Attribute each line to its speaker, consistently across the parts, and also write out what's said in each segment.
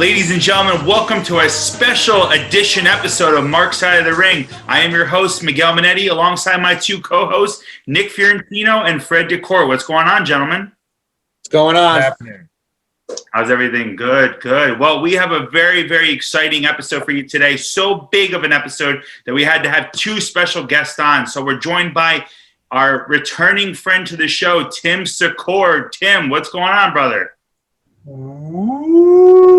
Speaker 1: Ladies and gentlemen, welcome to a special edition episode of Mark's Side of the Ring. I am your host, Miguel Minetti, alongside my two co-hosts, Nick Fiorentino and Fred Decor. What's going on, gentlemen?
Speaker 2: What's going on?
Speaker 3: What's happening?
Speaker 1: How's everything? Good, good. Well, we have a very, very exciting episode for you today. So big of an episode that we had to have two special guests on. So we're joined by our returning friend to the show, Tim Secor. Tim, what's going on, brother?
Speaker 4: Ooh,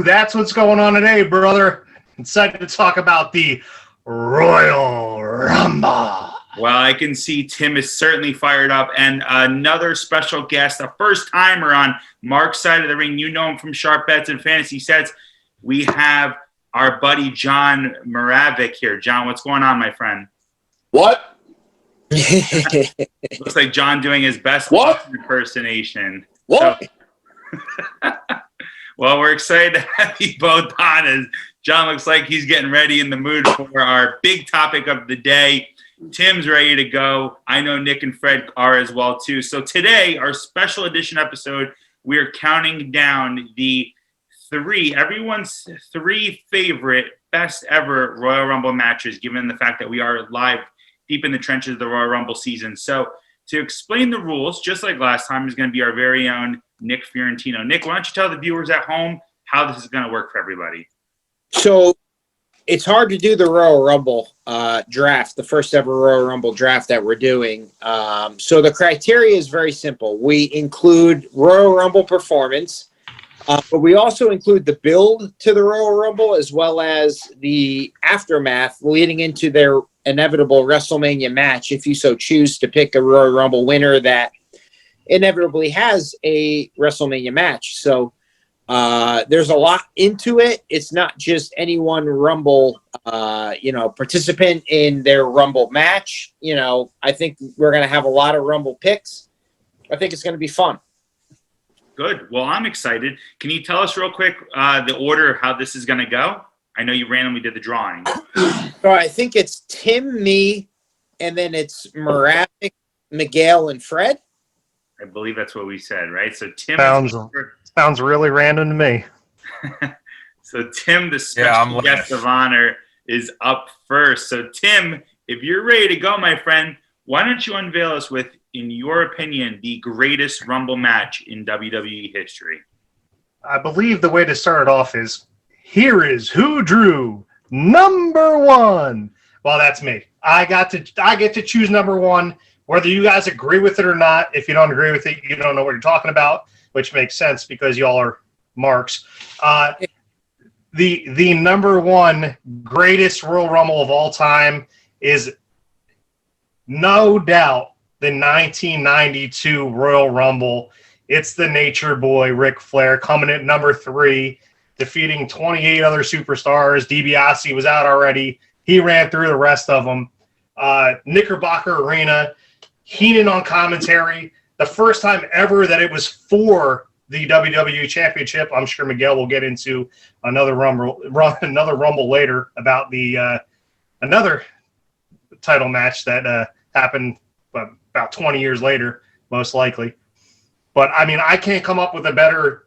Speaker 4: that's what's going on today, brother. Excited to talk about the Royal Rumble.
Speaker 1: Well, I can see Tim is certainly fired up. And another special guest, a first-timer on Mark's Side of the Ring. You know him from Sharp Bets and Fantasy Sets. We have our buddy John Moravek here. John, what's going on, my friend?
Speaker 2: What?
Speaker 1: Looks like John doing his best impersonation.
Speaker 2: What?
Speaker 1: So, well, we're excited to have you both on, as John looks like he's getting ready in the mood for our big topic of the day. Tim's ready to go. I know Nick and Fred are as well, too. So today, our special edition episode, we are counting down everyone's three favorite, best ever Royal Rumble matches, given the fact that we are live deep in the trenches of the Royal Rumble season. So to explain the rules, just like last time, is going to be our very own Nick Fiorentino. Nick, why don't you tell the viewers at home how this is going to work for everybody?
Speaker 2: So it's hard to do the Royal Rumble draft, the first ever Royal Rumble draft that we're doing. So the criteria is very simple. We include Royal Rumble performance, but we also include the build to the Royal Rumble as well as the aftermath leading into their inevitable WrestleMania match, if you so choose to pick a Royal Rumble winner that inevitably has a WrestleMania match. So there's a lot into it. It's not just any one Rumble, participant in their Rumble match. I think we're going to have a lot of Rumble picks. I think it's going to be fun.
Speaker 1: Good. Well, I'm excited. Can you tell us real quick the order of how this is going to go? I know you randomly did the drawing.
Speaker 2: So I think it's Tim, me, and then it's Moravek, Miguel, and Fred.
Speaker 1: I believe that's what we said, right? So Tim
Speaker 4: Sounds really random to me.
Speaker 1: So Tim, the special guest of honor, is up first. So Tim, if you're ready to go, my friend, why don't you unveil us with, in your opinion, the greatest Rumble match in WWE history?
Speaker 4: I believe the way to start it off is, here is who drew number one. Well, that's me. I get to choose number one. Whether you guys agree with it or not, if you don't agree with it, you don't know what you're talking about, which makes sense because y'all are marks. The number one greatest Royal Rumble of all time is no doubt the 1992 Royal Rumble. It's the Nature Boy, Ric Flair, coming at number 3, defeating 28 other superstars. DiBiase was out already. He ran through the rest of them. Knickerbocker Arena. Heenan on commentary, the first time ever that it was for the WWE Championship. I'm sure Miguel will get into another rumble later about the another title match that happened about 20 years later, most likely. But I mean, I can't come up with a better.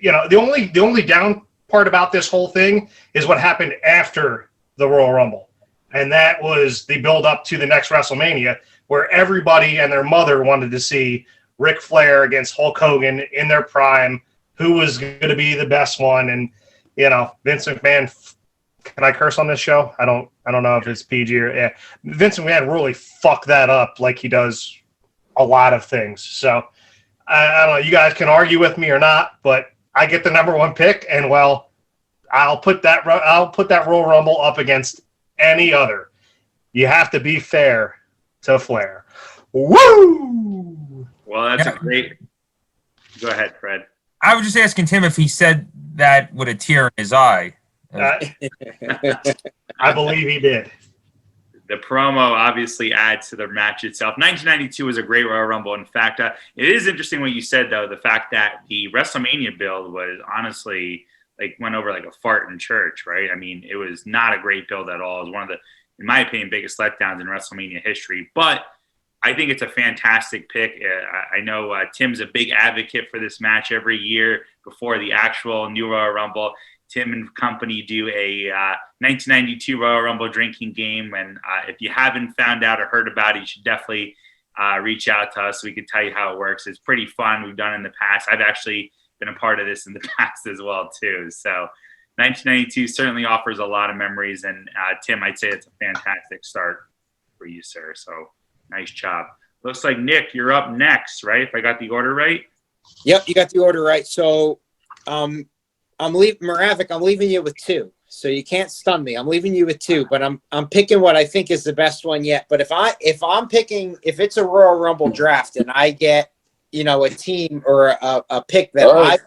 Speaker 4: The only down part about this whole thing is what happened after the Royal Rumble, and that was the build up to the next WrestleMania, where everybody and their mother wanted to see Ric Flair against Hulk Hogan in their prime, who was going to be the best one. And, Vince McMahon, can I curse on this show? I don't know if it's PG or, yeah. Vince McMahon really fucked that up like he does a lot of things. So, I don't know, you guys can argue with me or not, but I get the number one pick, and, well, I'll put that Royal Rumble up against any other. You have to be fair to Flair. Woo!
Speaker 1: Well, that's a great. Go ahead, Fred.
Speaker 3: I was just asking Tim if he said that with a tear in his eye.
Speaker 4: I believe he did.
Speaker 1: The promo obviously adds to the match itself. 1992 was a great Royal Rumble. In fact, it is interesting what you said, though, the fact that the WrestleMania build was honestly went over like a fart in church, right? I mean, it was not a great build at all. It was one of the, in my opinion, biggest letdowns in WrestleMania history. But I think it's a fantastic pick. I know Tim's a big advocate for this match every year before the actual new Royal Rumble. Tim and company do a 1992 Royal Rumble drinking game, and if you haven't found out or heard about it, you should definitely reach out to us so we can tell you how it works. It's pretty fun. We've done it in the past. I've actually been a part of this in the past as well, too. So 1992 certainly offers a lot of memories, and Tim, I'd say it's a fantastic start for you, sir. So nice job. Looks like, Nick, you're up next, right? If I got the order right?
Speaker 2: Yep, you got the order right. So I'm leaving Moravek, I'm leaving you with 2. So you can't stun me. I'm leaving you with 2, but I'm picking what I think is the best one yet. But if I'm picking, if it's a Royal Rumble draft and I get, a team or a pick that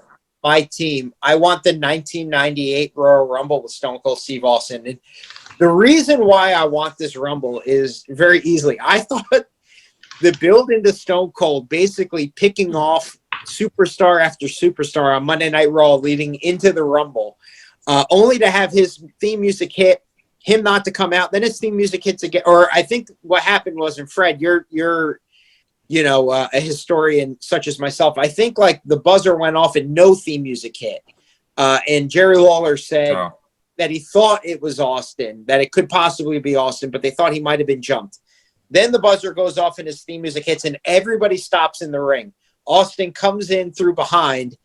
Speaker 2: my team, I want the 1998 Royal Rumble with Stone Cold Steve Austin. And the reason why I want this Rumble is very easily. I thought the build into Stone Cold basically picking off superstar after superstar on Monday Night Raw leading into the Rumble, only to have his theme music hit, him not to come out, then his theme music hits again. Or I think what happened was, and Fred, you're a historian such as myself, I think like the buzzer went off and no theme music hit. And Jerry Lawler said that he thought it was Austin, that it could possibly be Austin, but they thought he might have been jumped. Then the buzzer goes off and his theme music hits and everybody stops in the ring. Austin comes in through behind,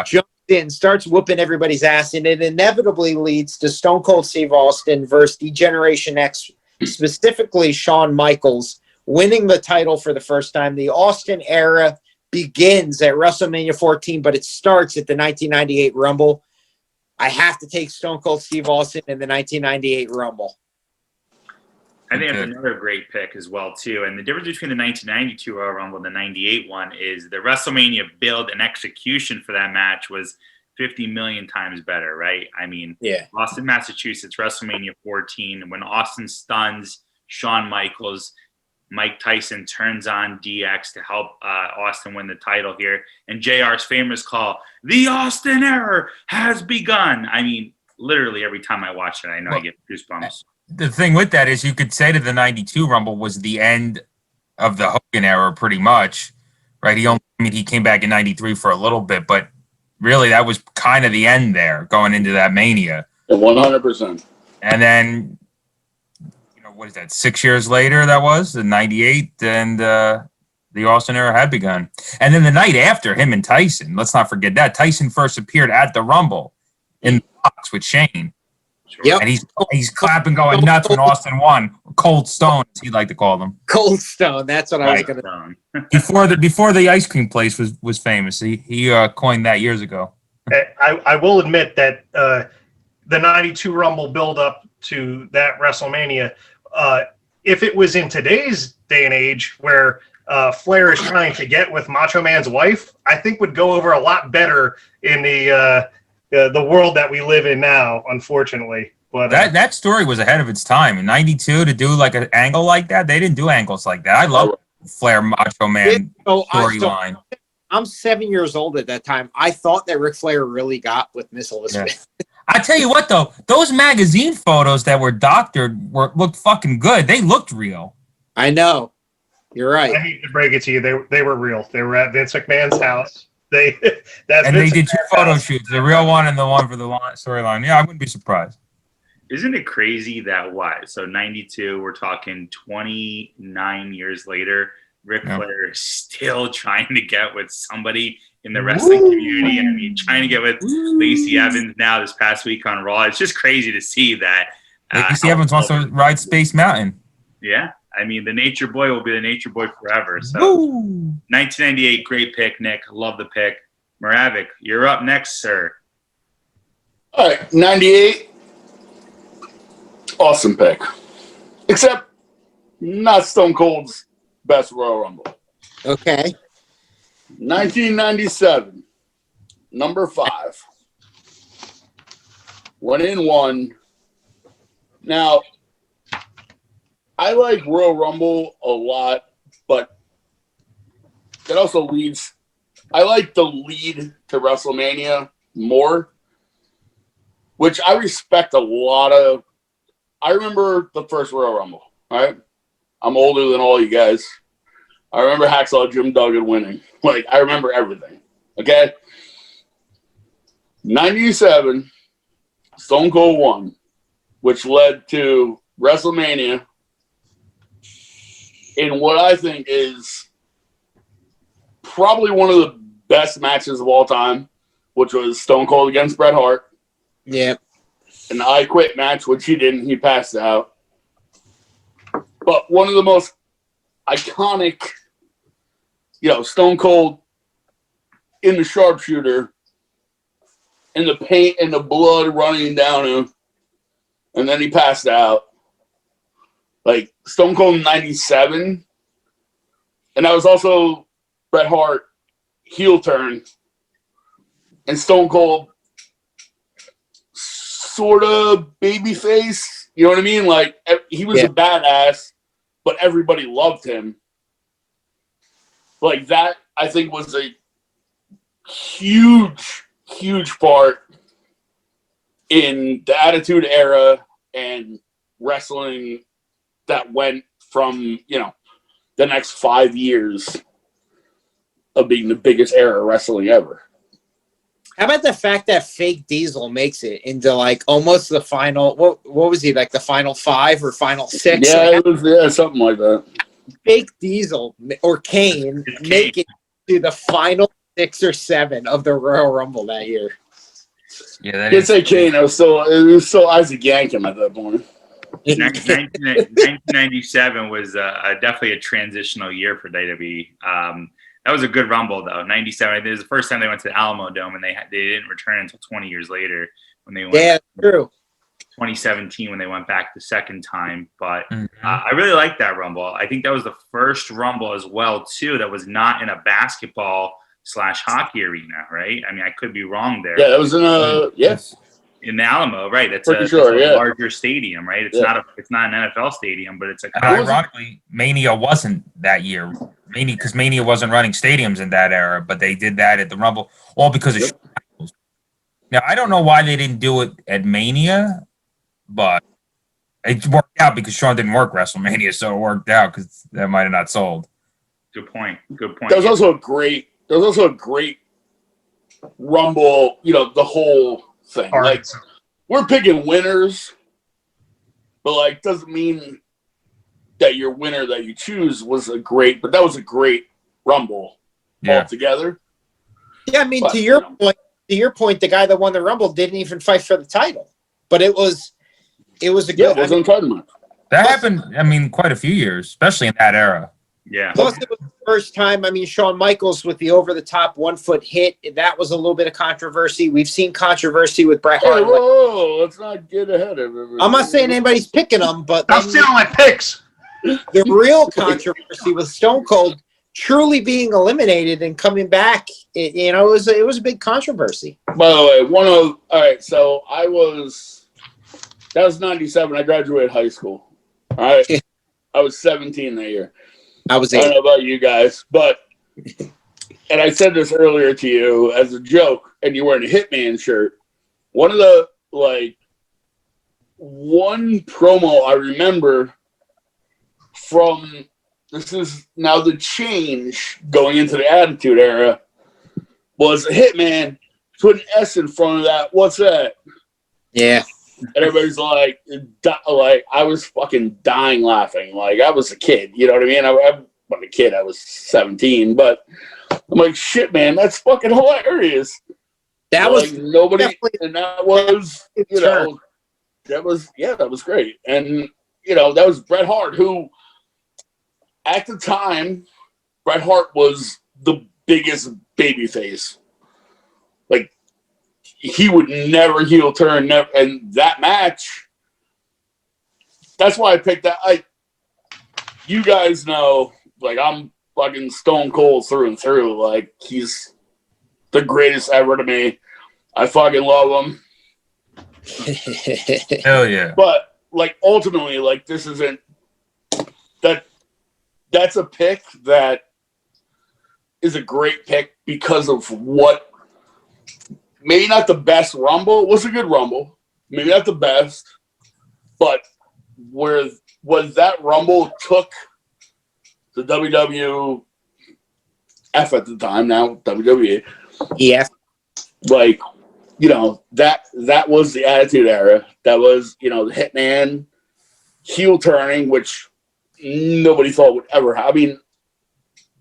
Speaker 2: jumps in, starts whooping everybody's ass, and it inevitably leads to Stone Cold Steve Austin versus D-Generation X, specifically Shawn Michaels, winning the title for the first time. The Austin era begins at WrestleMania 14, but it starts at the 1998 Rumble. I have to take Stone Cold Steve Austin in the 1998 Rumble.
Speaker 1: I think that's another great pick as well, too. And the difference between the 1992 Royal Rumble and the 98 one is the WrestleMania build and execution for that match was 50 million times better, right? I mean, Boston, Massachusetts, WrestleMania 14, when Austin stuns Shawn Michaels, Mike Tyson turns on DX to help Austin win the title here. And JR's famous call, "The Austin era has begun." I mean, literally every time I watch it, I know I get goosebumps.
Speaker 3: The thing with that is you could say that the 92 Rumble was the end of the Hogan era pretty much, right? He came back in 93 for a little bit, but really that was kind of the end there going into that Mania.
Speaker 5: 100%.
Speaker 3: And then, what is that, 6 years later that was, in 98, and the Austin era had begun. And then the night after, him and Tyson, let's not forget that, Tyson first appeared at the Rumble in the box with Shane.
Speaker 2: Yep.
Speaker 3: And he's clapping, going nuts when Austin won. Cold Stone, as he'd like to call them.
Speaker 2: Cold Stone. That's what I was going
Speaker 3: to. Before the ice cream place was famous, he coined that years ago.
Speaker 4: I will admit that the '92 Rumble build up to that WrestleMania, if it was in today's day and age where Flair is trying to get with Macho Man's wife, I think would go over a lot better in the world that we live in now, unfortunately. But
Speaker 3: that story was ahead of its time. In '92, to do like an angle like that, they didn't do angles like that. I love Flair Macho Man storyline.
Speaker 2: I'm 7 years old at that time. I thought that Ric Flair really got with Miss Elizabeth.
Speaker 3: Yeah. I tell you what, though, those magazine photos that were doctored looked fucking good. They looked real.
Speaker 2: I know. You're right.
Speaker 4: I hate to break it to you, they were real. They were at Vince McMahon's house.
Speaker 3: They did two photo shoots, the real one and the one for the storyline. Yeah, I wouldn't be surprised.
Speaker 1: Isn't it crazy that so 92, we're talking 29 years later, Ric Flair is still trying to get with somebody in the wrestling community. I mean, trying to get with Lacey Evans now this past week on Raw. It's just crazy to see that.
Speaker 3: Lacey Evans wants to ride Space Mountain.
Speaker 1: Yeah. I mean, the Nature Boy will be the Nature Boy forever. So 1998, great pick, Nick. Love the pick. Moravek, you're up next, sir.
Speaker 5: All right, 98. Awesome pick. Except not Stone Cold's best Royal Rumble.
Speaker 2: Okay.
Speaker 5: 1997, number 5. Went in 1. Now, I like Royal Rumble a lot, but it also leads. I like the lead to WrestleMania more, which I respect a lot of. I remember the first Royal Rumble, right? I'm older than all you guys. I remember Hacksaw Jim Duggan winning. Like, I remember everything. Okay? 97, Stone Cold won, which led to WrestleMania in what I think is probably one of the best matches of all time, which was Stone Cold against Bret Hart.
Speaker 2: Yeah.
Speaker 5: An I Quit match, which he didn't. He passed out. But one of the most iconic, Stone Cold in the sharpshooter, and the paint and the blood running down him, and then he passed out. Like, Stone Cold in 97, and that was also Bret Hart heel turn, and Stone Cold sort of babyface, you know what I mean? Like, he was a badass, but everybody loved him. Like, that, I think, was a huge, huge part in the Attitude Era and wrestling that went from, the next 5 years of being the biggest era of wrestling ever.
Speaker 2: How about the fact that Fake Diesel makes it into like almost the final? What was he, like the final 5 or final 6?
Speaker 5: Yeah,
Speaker 2: Like,
Speaker 5: it was something like that.
Speaker 2: Fake Diesel or Kane make it to the final 6 or 7 of the Royal Rumble that year.
Speaker 3: Yeah, that
Speaker 5: Did
Speaker 3: is.
Speaker 5: say Kane. It was still Isaac Yankem at that point.
Speaker 1: 1997 was definitely a transitional year for WWE. That was a good Rumble, though. 97. It was the first time they went to the Alamo Dome, and they didn't return until 20 years later when they went.
Speaker 2: Yeah, true.
Speaker 1: 2017 when they went back the second time. But I really like that Rumble. I think that was the first Rumble as well, too, that was not in a basketball/hockey arena, right? I mean, I could be wrong there.
Speaker 5: Yeah, that was in a
Speaker 1: in the Alamo, right? That's
Speaker 5: Pretty
Speaker 1: a
Speaker 5: sure, yeah.
Speaker 1: larger stadium, right? It's not an NFL stadium, but it's a.
Speaker 3: Ironically, Mania wasn't that year. Because Mania wasn't running stadiums in that era, but they did that at the Rumble, all because of. Now, I don't know why they didn't do it at Mania, but it worked out because Shawn didn't work WrestleMania, so it worked out because that might have not sold.
Speaker 1: Good point.
Speaker 5: That was also a great Rumble. The whole thing. Like, we're picking winners, but like doesn't mean that your winner that you choose was a great. But that was a great Rumble altogether.
Speaker 2: Yeah, I mean, to your point, the guy that won the Rumble didn't even fight for the title, but it was a good.
Speaker 5: Yeah, it was untitled.
Speaker 3: That happened. I mean, quite a few years, especially in that era.
Speaker 1: Yeah.
Speaker 2: Plus, it was the first time. I mean, Shawn Michaels with the over-the-top 1-foot hit. That was a little bit of controversy. We've seen controversy with Bret Hart.
Speaker 5: Hey, whoa, let's not get ahead of it.
Speaker 2: I'm not saying anybody's picking them, but
Speaker 4: I'm stealing my picks.
Speaker 2: the real controversy with Stone Cold truly being eliminated and coming back, it was a big controversy.
Speaker 5: By the way, all right, so that was 97. I graduated high school. All right. I was 17 that year.
Speaker 2: I was
Speaker 5: I don't know about you guys, but, and I said this earlier to you as a joke, and you're wearing a Hitman shirt. One promo I remember from, this is now the change going into the Attitude Era, was a Hitman, put an S in front of that. What's that?
Speaker 2: Yeah.
Speaker 5: And everybody's like, I was fucking dying laughing. Like, I was a kid, you know what I mean? I wasn't a kid, I was 17, but I'm like, shit, man, that's fucking hilarious.
Speaker 2: That was
Speaker 5: nobody, and that was, that was great. And, that was Bret Hart, who, at the time, Bret Hart was the biggest babyface. Like, he would never heel turn, and that match, that's why I picked that. You guys know, like, I'm fucking Stone Cold through and through. Like, he's the greatest ever to me. I fucking love him.
Speaker 3: Hell yeah.
Speaker 5: But, like, ultimately, like, this isn't, that's a pick that is a great pick because of what, maybe not the best Rumble. It was a good Rumble. Maybe not the best. But where that Rumble took the WWF at the time, now WWE.
Speaker 2: Yeah.
Speaker 5: Like, you know, that was the Attitude Era. That was, you know, the Hitman heel turning, which nobody thought would ever happen. I mean,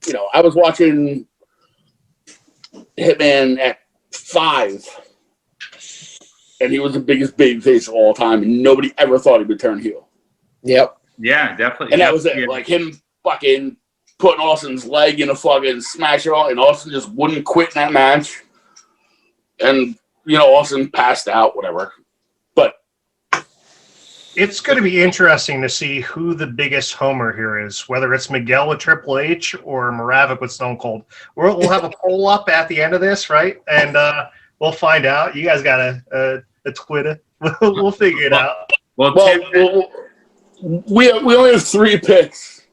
Speaker 5: you know, I was watching Hitman at 5, and he was the biggest babyface of all time, and nobody ever thought he would turn heel.
Speaker 2: Yep.
Speaker 1: Yeah, definitely.
Speaker 5: And that was it. Like him fucking putting Austin's leg in a fucking smash off, and Austin just wouldn't quit in that match. And, you know, Austin passed out, whatever. But
Speaker 4: It's going to be interesting to see who the biggest homer here is, whether it's Miguel with Triple H or Moravek with Stone Cold. We'll have a poll up at the end of this, right? And we'll find out. You guys got a Twitter. We'll figure it out.
Speaker 1: Well,
Speaker 5: we only have 3 picks.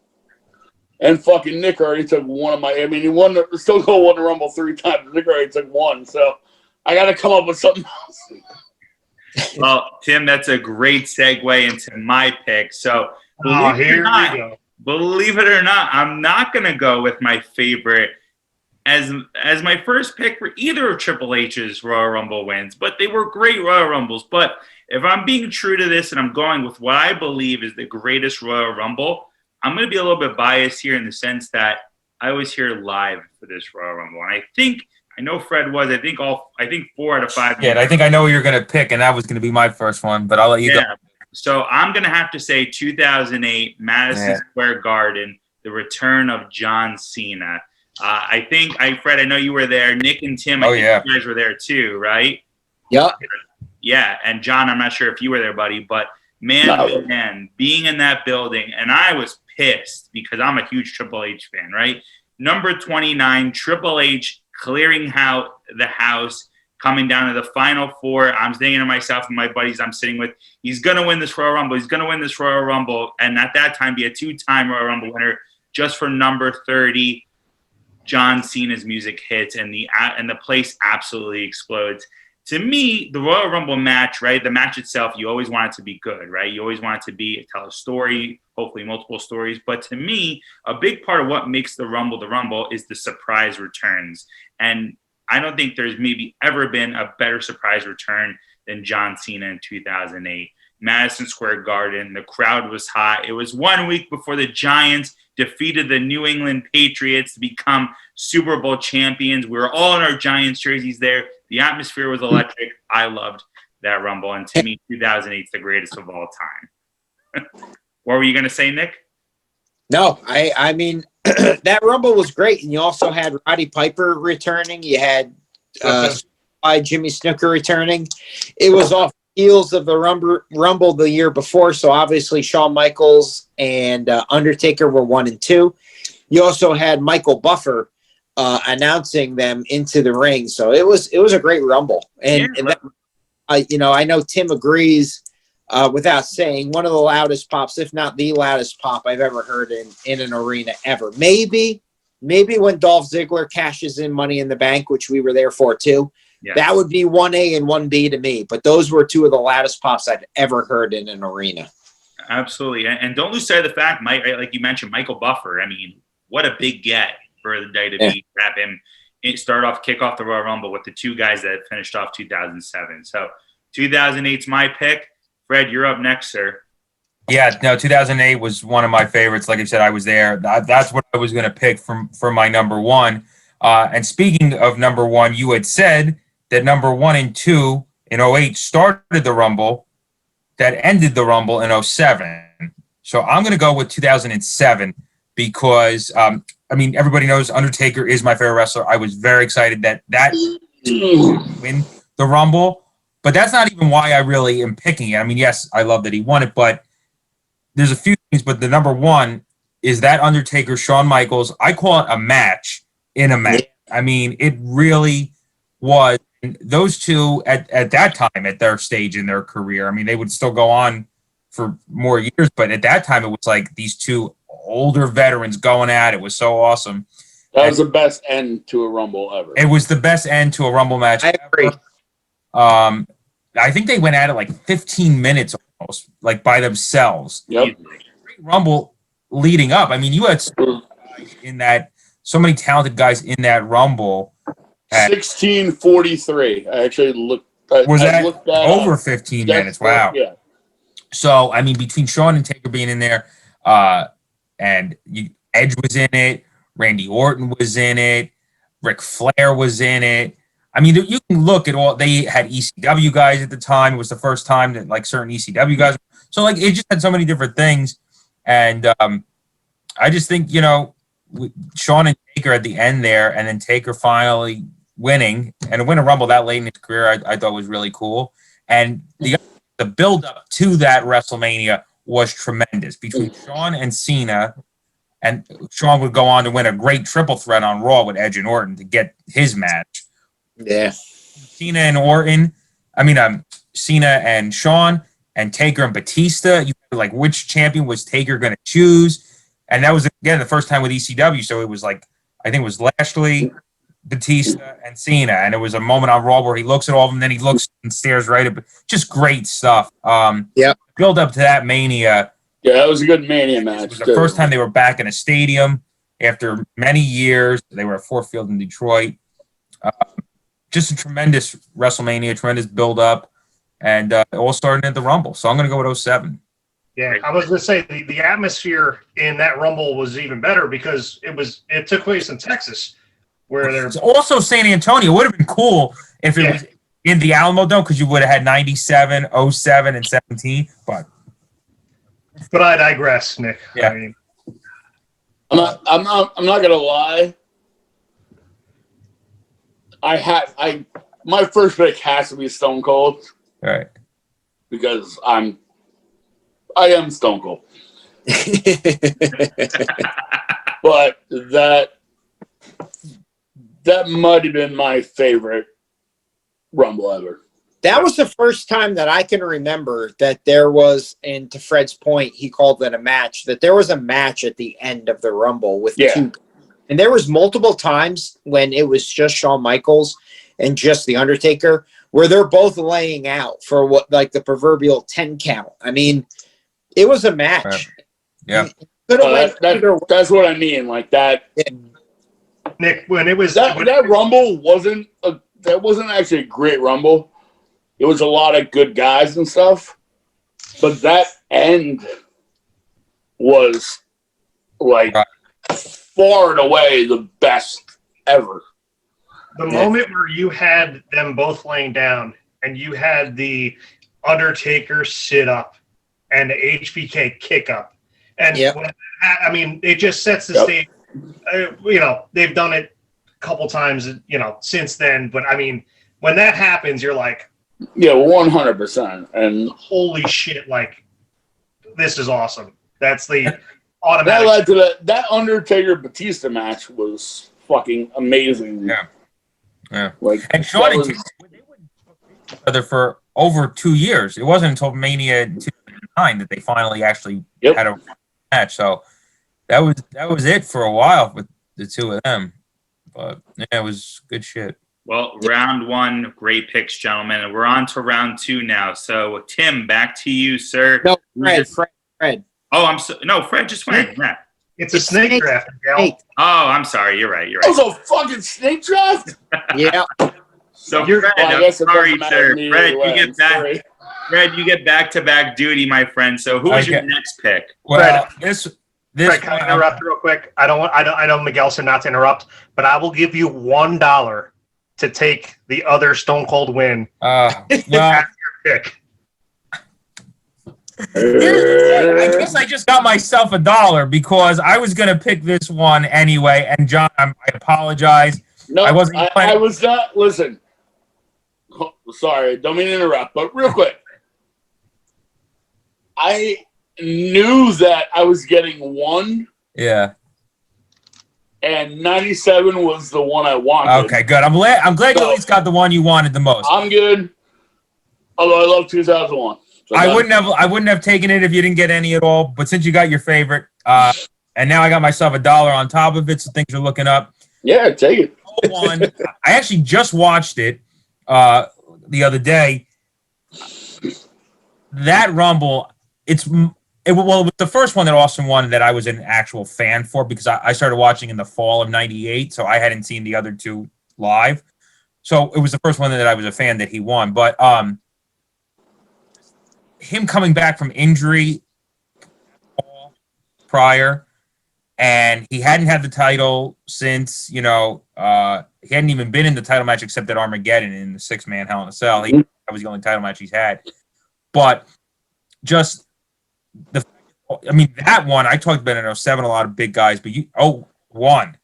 Speaker 5: And fucking Nick already took one of my. I mean, he won. Stone Cold won the Rumble 3 times. Nick already took 1. So I got to come up with something else.
Speaker 1: Well, Tim, that's a great segue into my pick. So,
Speaker 4: Here we go.
Speaker 1: believe it or not, I'm not going to go with my favorite as my first pick for either of Triple H's Royal Rumble wins, but they were great Royal Rumbles. But if I'm being true to this and I'm going with what I believe is the greatest Royal Rumble, I'm going to be a little bit biased here in the sense that I was here live for this Royal Rumble. And I know Fred was. I think 4 out of 5.
Speaker 3: Yeah, and I think I know what you're going to pick, and that was going to be my first one, but I'll let you go.
Speaker 1: So I'm going to have to say 2008, Madison Square Garden, the return of John Cena. Fred, I know you were there. Nick and Tim, I think you guys were there too, right?
Speaker 2: Yep.
Speaker 1: Yeah, and John, I'm not sure if you were there, buddy, but man, being in that building, and I was pissed because I'm a huge Triple H fan, right? Number 29, Triple H clearing out the house, coming down to the final 4. I'm thinking to myself and my buddies I'm sitting with, he's going to win this Royal Rumble. He's going to win this Royal Rumble. And at that time, be a 2-time Royal Rumble winner. Just for number 30, John Cena's music hits, and the place absolutely explodes. To me, the Royal Rumble match, right, the match itself, you always want it to be good, right? You always want it to tell a story, hopefully multiple stories. But to me, a big part of what makes the Rumble is the surprise returns. And I don't think there's maybe ever been a better surprise return than John Cena in 2008. Madison Square Garden, the crowd was hot. It was 1 week before the Giants defeated the New England Patriots to become Super Bowl champions. We were all in our Giants jerseys there. The atmosphere was electric. I loved that Rumble. And to me, 2008 is the greatest of all time. What were you going to say, Nick?
Speaker 2: No, I mean, that Rumble was great. And you also had Roddy Piper returning. You had Jimmy Snuka returning. It was off the heels of the Rumble the year before. So obviously Shawn Michaels and Undertaker were 1 and 2. You also had Michael Buffer announcing them into the ring. So it was a great Rumble. And I know Tim agrees without saying, one of the loudest pops, if not the loudest pop I've ever heard in an arena ever. Maybe when Dolph Ziggler cashes in Money in the Bank, which we were there for too. Yes. That would be 1A and 1B to me. But those were 2 of the loudest pops I've ever heard in an arena.
Speaker 1: Absolutely. And don't lose sight of the fact, Mike, like you mentioned, Michael Buffer. I mean, what a big get for the day to have him kick off the Royal Rumble with the 2 guys that finished off 2007. So 2008's my pick. Fred, you're up next, sir.
Speaker 3: Yeah, no, 2008 was one of my favorites. Like I said, I was there. That's what I was going to pick for my number 1. And speaking of number 1, you had said that number 1 and 2 in 08 started the Rumble, that ended the Rumble in 07. So I'm going to go with 2007 because, everybody knows Undertaker is my favorite wrestler. I was very excited that win the Rumble, but that's not even why I really am picking it. I mean, yes, I love that he won it, but there's a few things, but the number 1 is that Undertaker, Shawn Michaels. I call it a match in a match. I mean, it really was. And those 2 at that time, at their stage in their career, I mean, they would still go on for more years, but at that time, it was like these 2 older veterans going at it. It was so awesome.
Speaker 5: That was the best end to a Rumble ever.
Speaker 3: It was the best end to a Rumble match
Speaker 2: ever.
Speaker 3: I think they went at it like 15 minutes almost, like by themselves.
Speaker 5: Yep.
Speaker 3: Rumble leading up. I mean, you had in that, so many talented guys in that Rumble.
Speaker 5: 16:43. I actually looked.
Speaker 3: Was
Speaker 5: I
Speaker 3: that
Speaker 5: looked that
Speaker 3: over
Speaker 5: up.
Speaker 3: 15
Speaker 5: That's
Speaker 3: minutes? Wow.
Speaker 5: Yeah.
Speaker 3: So, I mean, between Shawn and Taker being in there, and Edge was in it, Randy Orton was in it, Ric Flair was in it. I mean, you can look at all. They had ECW guys at the time. It was the first time that like certain ECW guys. So like it just had so many different things, and I just think Shawn and Taker at the end there, and then Taker finally winning and to win a Rumble that late in his career, I thought was really cool. And the build up to that WrestleMania was tremendous between Shawn and Cena. And Shawn would go on to win a great triple threat on Raw with Edge and Orton to get his match.
Speaker 2: Yeah.
Speaker 3: Cena and Orton. Cena and Shawn and Taker and Batista. You like which champion was Taker going to choose? And that was again the first time with ECW. So it was like I think it was Lashley, Batista, and Cena. And it was a moment on Raw where he looks at all of them, then he looks and stares right at. Just great stuff. Build up to that Mania.
Speaker 5: Yeah, that was a good Mania match.
Speaker 3: It was the first time they were back in a stadium after many years. They were at Ford Field in Detroit. Just a tremendous WrestleMania, tremendous build-up, and it all started at the Rumble. So I'm going to go with 07.
Speaker 4: Yeah, I was going to say the atmosphere in that Rumble was even better because it took place in Texas, where
Speaker 3: It's also San Antonio. It would have been cool if it was in the Alamo Dome because you would have had 97, 07, and 17. But
Speaker 4: I digress, Nick.
Speaker 3: Yeah.
Speaker 4: I mean,
Speaker 5: I'm not gonna lie. My first pick has to be Stone Cold.
Speaker 3: all right.
Speaker 5: Because I am Stone Cold. But that might have been my favorite Rumble ever.
Speaker 2: That was the first time that I can remember that there was, and to Fred's point, he called it a match, that there was a match at the end of the Rumble with two. And there was multiple times when it was just Shawn Michaels and just The Undertaker, where they're both laying out for what, like the proverbial 10 count. I mean, it was a match.
Speaker 3: Right. Yeah.
Speaker 5: That's what I mean. Like that.
Speaker 4: Nick, when it was
Speaker 5: that Rumble wasn't actually a great Rumble. It was a lot of good guys and stuff, but that end was like far and away the best ever.
Speaker 4: The moment where you had them both laying down and you had the Undertaker sit up and the HBK kick up. And it just sets the stage. They've done it a couple times, since then. But I mean, when that happens, you're like,
Speaker 5: yeah, 100%. And
Speaker 4: holy shit, like, this is awesome. That's the automatic.
Speaker 5: That led to that Undertaker Batista match was fucking amazing.
Speaker 3: Yeah.
Speaker 5: Like,
Speaker 3: and Shawn and Taker, they wouldn't each other for over 2 years. It wasn't until Mania 2009 that they finally actually had a match. So that was it for a while with the two of them. But yeah, it was good shit.
Speaker 1: Well, round one, great picks, gentlemen. And we're on to round two now. So, Tim, back to you, sir.
Speaker 2: No, Fred.
Speaker 1: Oh, Fred just went. Yeah.
Speaker 4: It's a snake draft, Miguel.
Speaker 1: Oh, I'm sorry. You're right.
Speaker 5: It was a fucking snake draft?
Speaker 2: Yeah.
Speaker 1: So, Fred, I'm sorry, sir. Fred, you get back-to-back duty, my friend. So, who is your next pick?
Speaker 3: Well,
Speaker 4: Fred, can I interrupt real quick? I know Miguel said not to interrupt, but I will give you $1 to take the other Stone Cold win. That's your pick.
Speaker 3: I guess I just got myself $1 because I was going to pick this one anyway. And John, I apologize.
Speaker 5: No,
Speaker 3: I wasn't.
Speaker 5: I was not. Listen, sorry, don't mean to interrupt, but real quick, I knew that I was getting one.
Speaker 3: Yeah.
Speaker 5: And 97 was the one I wanted.
Speaker 3: Okay, good. I'm glad you at least got the one you wanted the most.
Speaker 5: I'm good. Although I love 2001. So
Speaker 3: I wouldn't have taken it if you didn't get any at all. But since you got your favorite, and now I got myself $1 on top of it, so things are looking up.
Speaker 5: Yeah, take it.
Speaker 3: I actually just watched it the other day. That Rumble, it's it was the first one that Austin won that I was an actual fan for because I started watching in the fall of '98, so I hadn't seen the other two live. So it was the first one that I was a fan that he won. But him coming back from injury prior, and he hadn't had the title since, he hadn't even been in the title match except at Armageddon in the 6-man Hell in a Cell. That was the only title match he's had. But just that one, I talked about in '07, a lot of big guys, but '01,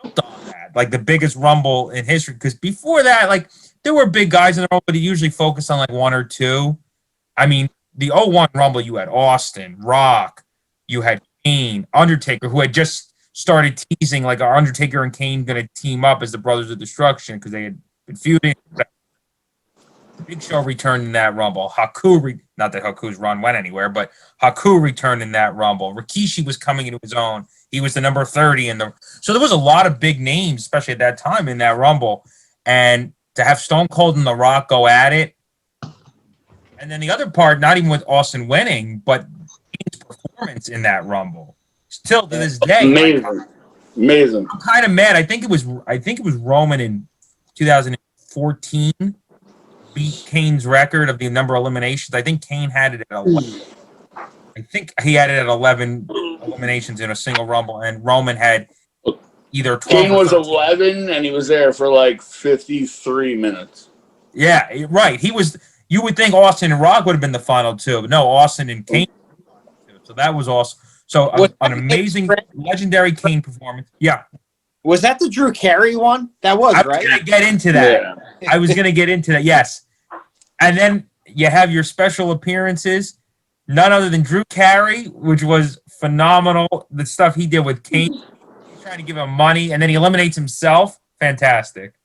Speaker 3: built on that, like the biggest Rumble in history. Because before that, like, there were big guys in the Rumble, but he usually focused on like one or two. I mean, the '01 Rumble, you had Austin, Rock, you had Kane, Undertaker, who had just started teasing like, are Undertaker and Kane going to team up as the Brothers of Destruction because they had been feuding. Big Show returned in that Rumble. Not that Haku's run went anywhere, but Haku returned in that Rumble. Rikishi was coming into his own. He was the number 30 so there was a lot of big names, especially at that time in that Rumble. And to have Stone Cold and The Rock go at it. And then the other part, not even with Austin winning, but Kane's performance in that Rumble. Still to this day.
Speaker 5: Amazing.
Speaker 3: I'm kind of mad. I think it was Roman in 2014. Beat Kane's record of the number of eliminations. I think Kane had it at 11. I think he had it at 11 eliminations in a single Rumble, and Roman had either 12.
Speaker 5: Kane was 11, and he was there for like 53 minutes.
Speaker 3: Yeah, right. He was. You would think Austin and Rock would have been the final two, but no, Austin and Kane. So that was awesome. So an amazing, legendary Kane performance. Yeah.
Speaker 2: Was that the Drew Carey one? That was, right?
Speaker 3: I was going to get into that. Yeah. I was going to get into that, yes. And then you have your special appearances, none other than Drew Carey, which was phenomenal. The stuff he did with Kane, he's trying to give him money, and then he eliminates himself. Fantastic.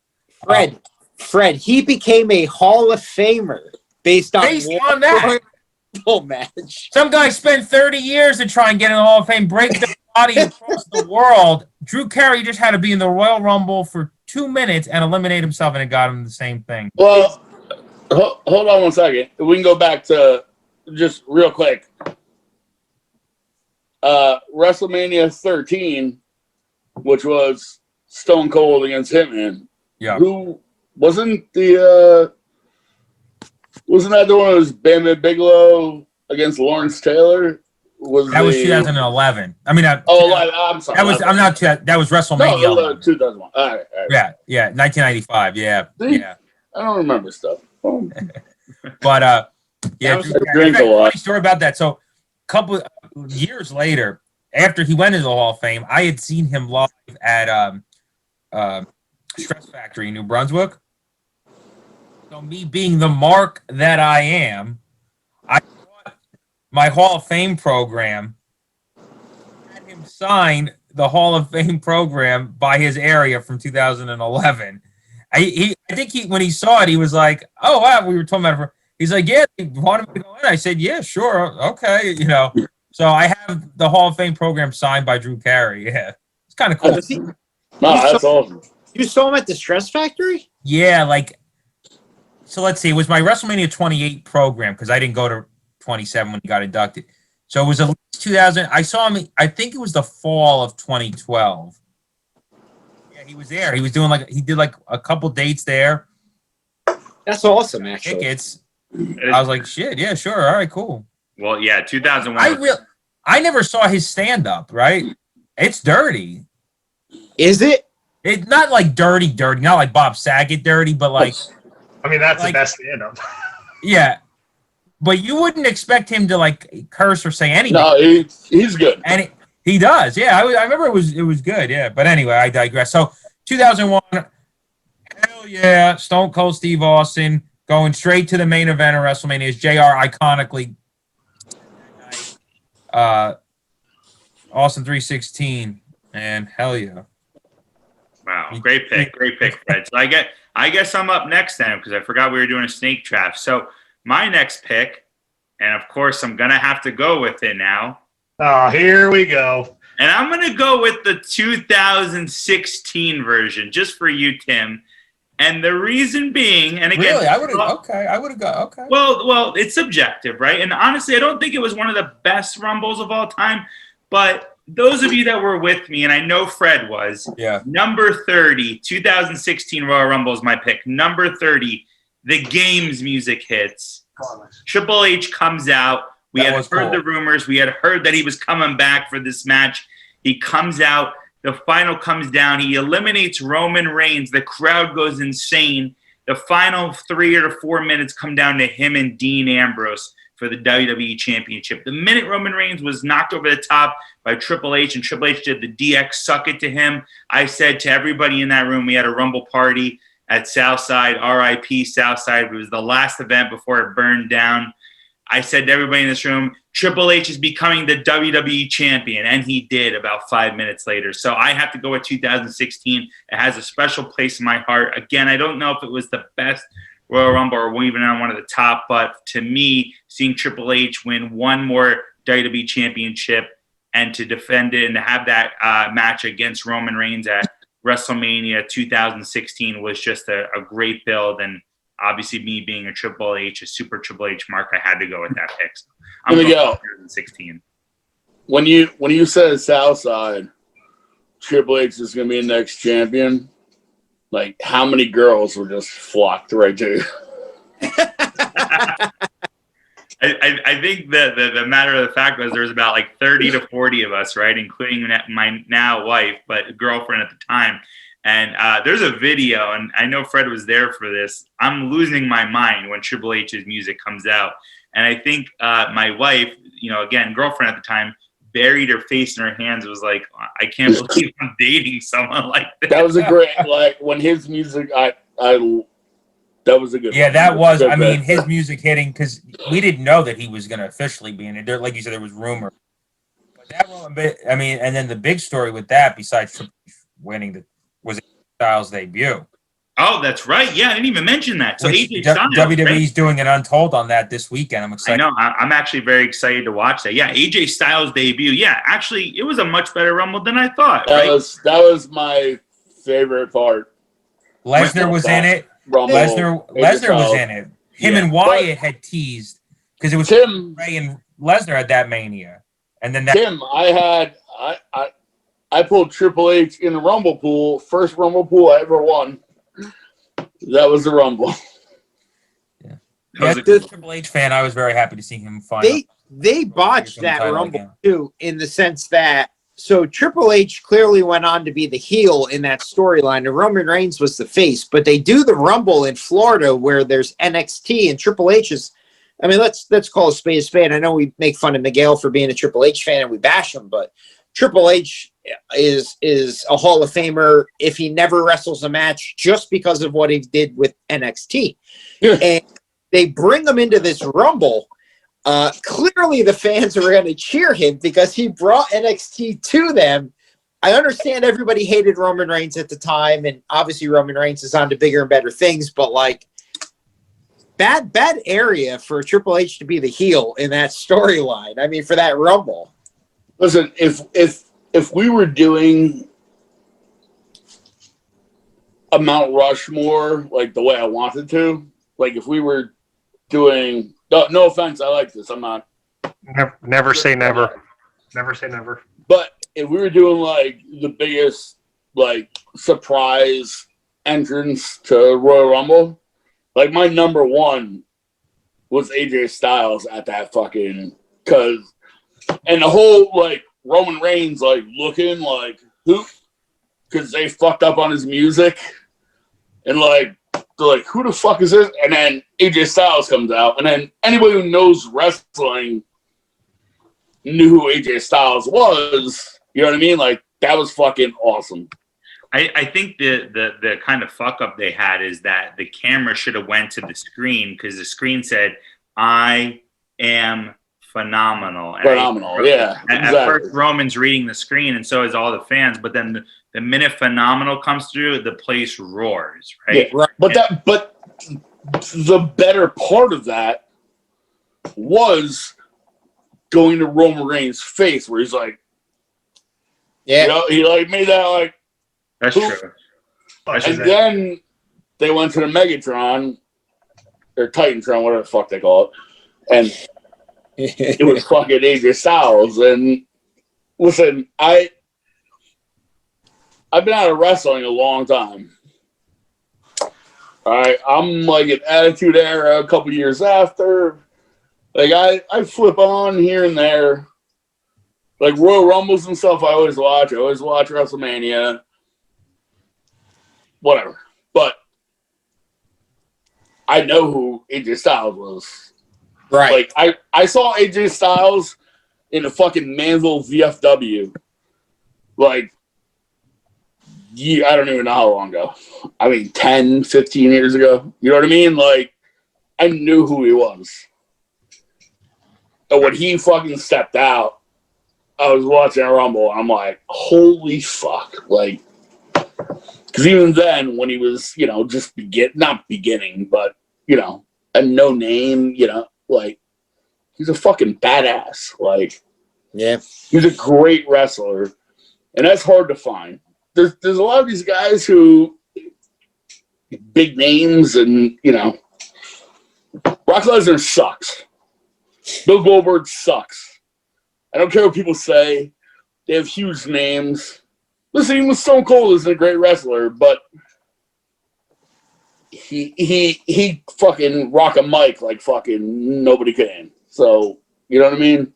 Speaker 2: Fred, he became a Hall of Famer based on
Speaker 3: that
Speaker 2: match.
Speaker 3: Some guy spent 30 years to try and get in the Hall of Fame, break the body across the world. Drew Carey just had to be in the Royal Rumble for 2 minutes and eliminate himself, and it got him the same thing.
Speaker 5: Well, hold on one second. We can go back to just real quick. WrestleMania 13, which was Stone Cold against Hitman.
Speaker 3: Yeah.
Speaker 5: Who wasn't that the one that was Bam Bam Bigelow against Lawrence Taylor?
Speaker 3: That was 2011. I mean,
Speaker 5: I'm sorry.
Speaker 3: That was WrestleMania.
Speaker 5: No, 2001. All right.
Speaker 3: Yeah, 1995. Yeah,
Speaker 5: See?
Speaker 3: yeah.
Speaker 5: I don't remember stuff.
Speaker 3: But yeah,
Speaker 5: drink a lot.
Speaker 3: Funny story about that. So, a couple years later, after he went into the Hall of Fame, I had seen him live at Stress Factory in New Brunswick. So, me being the mark that I am, I brought my Hall of Fame program, had him sign the Hall of Fame program by his area from 2011. I think when he saw it, he was like, "Oh wow," we were talking about it. He's like, "Yeah, he wanted me to go in." I said, "Yeah, sure, okay." So I have the Hall of Fame program signed by Drew Carey. Yeah, it's kind of cool.
Speaker 5: That's awesome.
Speaker 2: You saw him at the Stress Factory?
Speaker 3: Yeah, so let's see. It was my WrestleMania 28 program because I didn't go to 27 when he got inducted. So it was at least 2000. I saw him. I think it was the fall of 2012. He was there. He was doing he did a couple dates there.
Speaker 2: That's awesome, actually.
Speaker 3: Tickets. I was like, shit, yeah, sure, all right, cool.
Speaker 1: Well, yeah, 2001.
Speaker 3: I never saw his stand up. Right? It's dirty.
Speaker 2: Is it?
Speaker 3: It's not like dirty, not like Bob Saget dirty, but
Speaker 4: that's the best stand up.
Speaker 3: Yeah, but you wouldn't expect him to curse or say anything.
Speaker 5: No, he's good.
Speaker 3: And he does, yeah. I remember it was good, yeah. But anyway, I digress. So 2001, hell yeah, Stone Cold Steve Austin going straight to the main event of WrestleMania as JR iconically Austin 316, and hell yeah.
Speaker 1: Wow, great pick, Fred. So I guess I'm up next then because I forgot we were doing a snake draft. So my next pick, and of course I'm gonna have to go with it now.
Speaker 4: Oh, here we go.
Speaker 1: And I'm going to go with the 2016 version, just for you, Tim. And the reason being, and again,
Speaker 3: Really, I would have gone. Okay.
Speaker 1: well, it's subjective, right? And honestly, I don't think it was one of the best Rumbles of all time. But those of you that were with me, and I know Fred was, number 30, 2016 Royal Rumble is my pick. Number 30, the game's music hits. Triple H comes out. We had heard the rumors. We had heard that he was coming back for this match. He comes out. The final comes down. He eliminates Roman Reigns. The crowd goes insane. The final 3 or 4 minutes come down to him and Dean Ambrose for the WWE Championship. The minute Roman Reigns was knocked over the top by Triple H, and Triple H did the DX suck it to him, I said to everybody in that room, we had a Rumble party at Southside, RIP Southside. It was the last event before it burned down. I said to everybody in this room, Triple H is becoming the WWE champion, and he did about 5 minutes later. So I have to go with 2016. It has a special place in my heart. Again, I don't know if it was the best Royal Rumble or even on one of the top, but to me, seeing Triple H win one more WWE championship and to defend it and to have that match against Roman Reigns at WrestleMania 2016 was just a great build. And obviously, me being a super Triple H mark, I had to go with that pick. So I'm going 2016.
Speaker 5: When you said Southside, Triple H is going to be the next champion, like how many girls were just flocked right to you?
Speaker 1: I think the matter of the fact was there was about like 30 to 40 of us, right, including my now wife, but girlfriend at the time. And there's a video, and I know Fred was there for this. I'm losing my mind when Triple H's music comes out. And I think my wife, again, girlfriend at the time, buried her face in her hands. It was like, I can't believe I'm dating someone like that.
Speaker 5: That was a great, like, when his music, that was a good
Speaker 3: Yeah,
Speaker 5: one.
Speaker 3: that was, I mean, his music hitting, because we didn't know that he was going to officially be in it. There, like you said, there was rumor. But that one, I mean, and then the big story with that, besides Triple H winning, was Styles' debut.
Speaker 1: Oh, that's right. Yeah, I didn't even mention that. So AJ Styles,
Speaker 3: WWE's doing an Untold on that this weekend. I'm excited.
Speaker 1: I know. I'm actually very excited to watch that. Yeah, AJ Styles' debut. Yeah, actually, it was a much better Rumble than I thought.
Speaker 5: That was my favorite part.
Speaker 3: Lesnar was in it. Lesnar was in it. Him and Wyatt had teased because it was
Speaker 5: Tim,
Speaker 3: Ray and Lesnar at that Mania, and then
Speaker 5: Tim, I pulled Triple H in the Rumble pool. First Rumble pool I ever won. That was the Rumble.
Speaker 3: Yeah, as a Triple H fan, I was very happy to see him finally.
Speaker 2: They botched that Rumble too, in the sense that Triple H clearly went on to be the heel in that storyline, and Roman Reigns was the face. But they do the Rumble in Florida where there's NXT, and Triple H is. I mean, let's call a spade. I know we make fun of Miguel for being a Triple H fan and we bash him, but Triple H is a Hall of Famer if he never wrestles a match just because of what he did with NXT.
Speaker 5: Yeah.
Speaker 2: And they bring him into this Rumble. Clearly the fans are going to cheer him because he brought NXT to them. I understand everybody hated Roman Reigns at the time, and obviously Roman Reigns is on to bigger and better things, but like bad area for Triple H to be the heel in that storyline. I mean, for that Rumble.
Speaker 5: Listen, if we were doing a Mount Rushmore like the way I wanted to, like if we were doing no offense, I like this. I'm not
Speaker 4: never say never. Never say never.
Speaker 5: But if we were doing like the biggest like surprise entrance to Royal Rumble, like my number one was AJ Styles at that fucking and the whole like Roman Reigns like looking like who, because they fucked up on his music, and like they're like, who the fuck is this? And then AJ Styles comes out, and then anybody who knows wrestling knew who AJ Styles was. You know what I mean? Like that was fucking awesome.
Speaker 1: I think the kind of fuck up they had is that the camera should have went to the screen because the screen said, "I am phenomenal."
Speaker 5: Phenomenal, yeah.
Speaker 1: At first, Roman's reading the screen, and so is all the fans. But then the minute phenomenal comes through, the place roars, right?
Speaker 5: Yeah, but the better part of that was going to Roman Reigns' face, where he's like,
Speaker 2: yeah,
Speaker 5: he like made that like.
Speaker 1: That's true.
Speaker 5: And then they went to the Megatron or Titantron, whatever the fuck they call it, and it was fucking AJ Styles. And listen, I've been out of wrestling a long time. All right, I'm like an Attitude Era a couple years after. Like I flip on here and there. Like Royal Rumbles and stuff I always watch. I always watch WrestleMania. Whatever. But I know who AJ Styles was.
Speaker 2: Right.
Speaker 5: Like I saw AJ Styles in a fucking Manville VFW. Like I don't even know how long ago. I mean 10, 15 years ago. You know what I mean? Like I knew who he was. And when he fucking stepped out, I was watching a Rumble, and I'm like, holy fuck. Like, because even then, when he was, you know, just not beginning, but, you know, a no name, you know, like, he's a fucking badass. Like,
Speaker 2: Yeah.
Speaker 5: he's a great wrestler, and that's hard to find. There's a lot of these guys who, big names, and, you know, Brock Lesnar sucks. Bill Goldberg sucks. I don't care what people say. They have huge names. Listen, even Stone Cold isn't a great wrestler, but he fucking rock a mic like fucking nobody can. So, you know what I mean?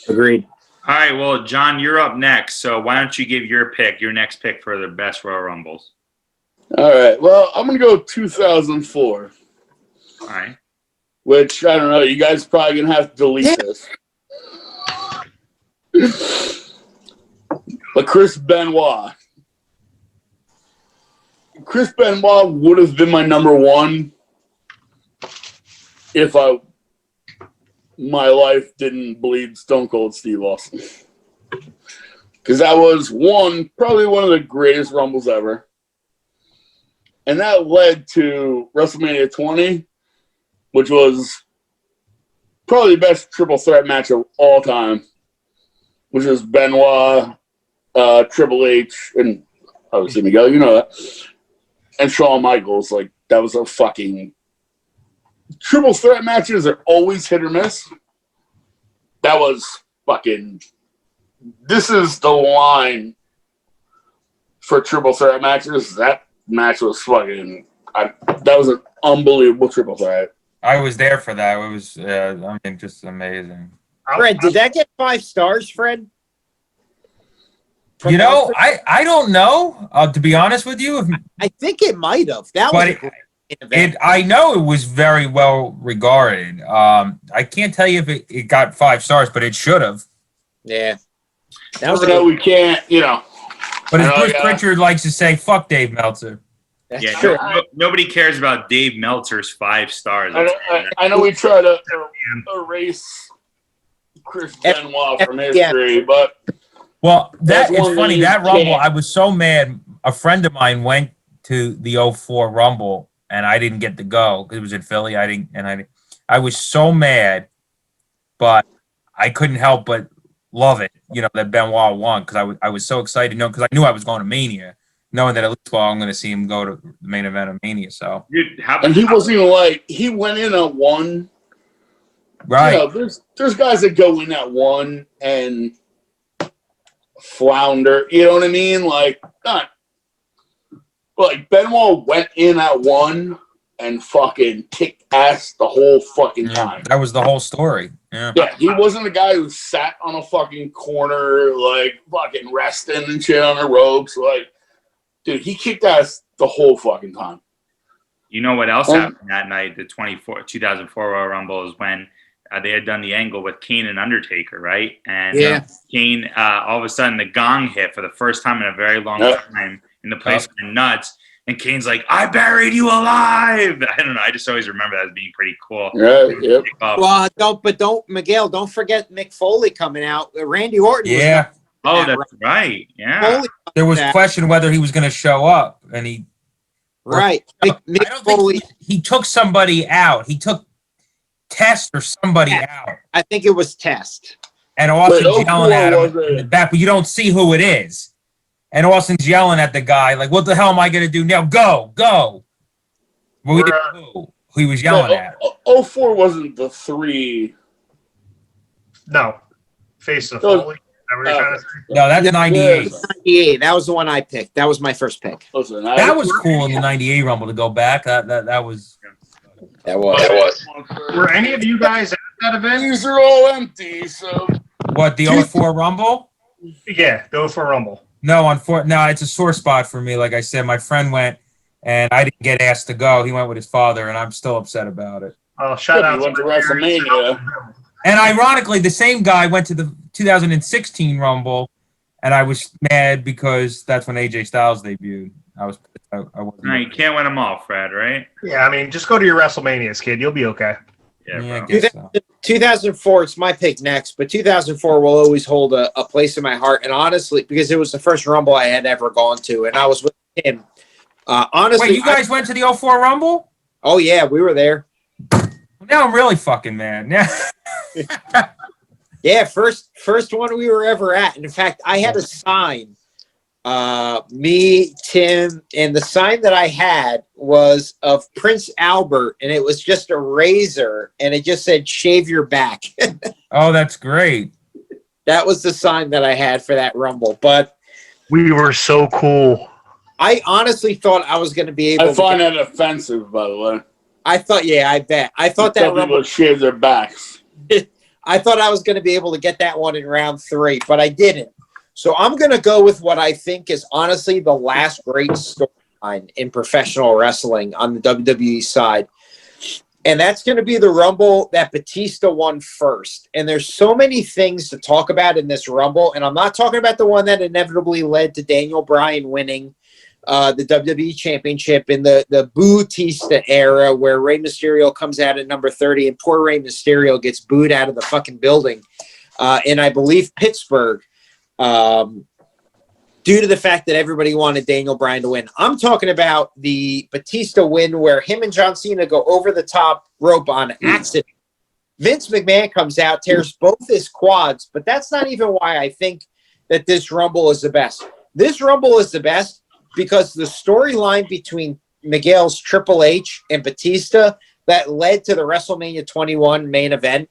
Speaker 2: Agreed.
Speaker 1: All right, well, John, you're up next. So why don't you give your next pick for the best Royal Rumbles?
Speaker 5: All right. Well, I'm going to go 2004.
Speaker 1: All right.
Speaker 5: Which, I don't know, you guys probably going to have to delete this. But Chris Benoit. Chris Benoit would have been my number one if my life didn't bleed Stone Cold Steve Austin. Because that was probably one of the greatest Rumbles ever. And that led to WrestleMania 20, which was probably the best triple threat match of all time, which was Benoit, Triple H, and obviously Miguel, you know that, and Shawn Michaels. Like, that was a fucking... Triple threat matches are always hit or miss. That was fucking... This is the line for triple threat matches. That match was fucking... that was an unbelievable triple threat.
Speaker 3: I was there for that. It was, I mean, just amazing.
Speaker 2: Fred, did that get 5 stars, Fred?
Speaker 3: You know, I don't know, to be honest with you.
Speaker 2: I think it might have. That was a great event.
Speaker 3: I know it was very well regarded. I can't tell you if it got 5 stars, but it should have.
Speaker 2: Yeah.
Speaker 5: That was we can't, you know.
Speaker 3: But as Bruce Pritchard likes to say, fuck Dave Meltzer.
Speaker 2: That's
Speaker 1: Yeah,
Speaker 2: true.
Speaker 1: nobody cares about Dave Meltzer's 5 stars.
Speaker 5: I know we try to erase Chris Benoit from history, but...
Speaker 3: Well, that is funny. That Rumble,
Speaker 5: can't.
Speaker 3: I was so mad. A friend of mine went to the 04 Rumble, and I didn't get to go because it was in Philly. I was so mad, but I couldn't help but love it. You know, that Benoit won because I was so excited. No, because I knew I was going to Mania, knowing that at least I'm going to see him go to the main event of Mania. So,
Speaker 1: Dude,
Speaker 5: and he wasn't even like he went in at 1.
Speaker 3: Right.
Speaker 5: You know, there's guys that go in at 1 and flounder. You know what I mean? Like, not. Like, Benoit went in at 1 and fucking kicked ass the whole fucking time.
Speaker 3: That was the whole story. Yeah.
Speaker 5: Yeah, he wasn't a guy who sat on a fucking corner, like, fucking resting and shit on the ropes. Like, dude, he kicked ass the whole fucking time.
Speaker 1: You know what else happened that night, the 2004 Royal Rumble, is when they had done the angle with Kane and Undertaker, right? And Kane, all of a sudden, the gong hit for the first time in a very long time, and the place went nuts. And Kane's like, I buried you alive. I don't know. I just always remember that as being pretty cool.
Speaker 5: Yeah,
Speaker 2: Well, Miguel, don't forget Mick Foley coming out. Randy Orton.
Speaker 3: Yeah.
Speaker 1: That's right. Yeah.
Speaker 3: There was question whether he was going to show up, and he.
Speaker 2: Right.
Speaker 3: Mick Foley. He took somebody out. He took Test or somebody out.
Speaker 2: I think it was Test.
Speaker 3: And Austin yelling at him in the back, but you don't see who it is. and Austin's yelling at the guy like, "What the hell am I gonna do now? Go, go!" Well, we didn't know who he was yelling at.
Speaker 5: 04 wasn't the 3.
Speaker 4: No. Face of
Speaker 5: So-
Speaker 4: Foley. Is that what you're trying to say?
Speaker 3: No, that's 98.
Speaker 2: 98. That was the one I picked. That was my first pick.
Speaker 5: Listen,
Speaker 3: That was cool in the '98 Rumble to go back. That was.
Speaker 2: That was.
Speaker 4: Were any of you guys at that event?
Speaker 5: These are all empty, so
Speaker 3: What, the 04 Rumble?
Speaker 4: Yeah, go for Rumble.
Speaker 3: No, it's a sore spot for me. Like I said, my friend went, and I didn't get asked to go. He went with his father, and I'm still upset about it.
Speaker 4: Oh, shout out
Speaker 5: you went to
Speaker 4: my parents.
Speaker 5: WrestleMania.
Speaker 3: And ironically, the same guy went to the 2016 Rumble, and I was mad because that's when AJ Styles debuted. I wasn't.
Speaker 1: No, you can't win them all, Fred, right?
Speaker 4: Yeah, I mean, just go to your WrestleManias, kid. You'll be okay.
Speaker 1: Yeah,
Speaker 3: Yeah, I
Speaker 1: bro.
Speaker 3: guess so.
Speaker 2: 2004, it's my pick next, but 2004 will always hold a place in my heart. And honestly, because it was the first Rumble I had ever gone to, and I was with him. Honestly,
Speaker 3: Wait, you guys went to the 04 Rumble?
Speaker 2: oh, yeah, we were there.
Speaker 3: Now I'm really fucking mad. Yeah.
Speaker 2: Yeah, first one we were ever at. And in fact, I had a sign, me, Tim, and the sign that I had was of Prince Albert, and it was just a razor, and it just said, "Shave your back."
Speaker 3: Oh, that's great.
Speaker 2: That was the sign that I had for that Rumble. But
Speaker 4: We were so cool.
Speaker 2: I honestly thought I was going to be able
Speaker 5: I find
Speaker 2: to.
Speaker 5: that offensive, by the way.
Speaker 2: I thought, yeah, I bet. I thought that
Speaker 5: Tell people
Speaker 2: Rumble.
Speaker 5: to shave their backs.
Speaker 2: I thought I was going to be able to get that one in round 3, but I didn't. So I'm going to go with what I think is honestly the last great storyline in professional wrestling on the WWE side. And that's going to be the Rumble that Batista won first. And there's so many things to talk about in this Rumble. And I'm not talking about the one that inevitably led to Daniel Bryan winning the WWE Championship in the Batista era, where Rey Mysterio comes out at number 30 and poor Rey Mysterio gets booed out of the fucking building. And I believe Pittsburgh, due to the fact that everybody wanted Daniel Bryan to win. I'm talking about the Batista win where him and John Cena go over the top rope on accident. Vince McMahon comes out, tears both his quads, but that's not even why I think that this Rumble is the best. This Rumble is the best because the storyline between Miguel's Triple H and Batista that led to the WrestleMania 21 main event,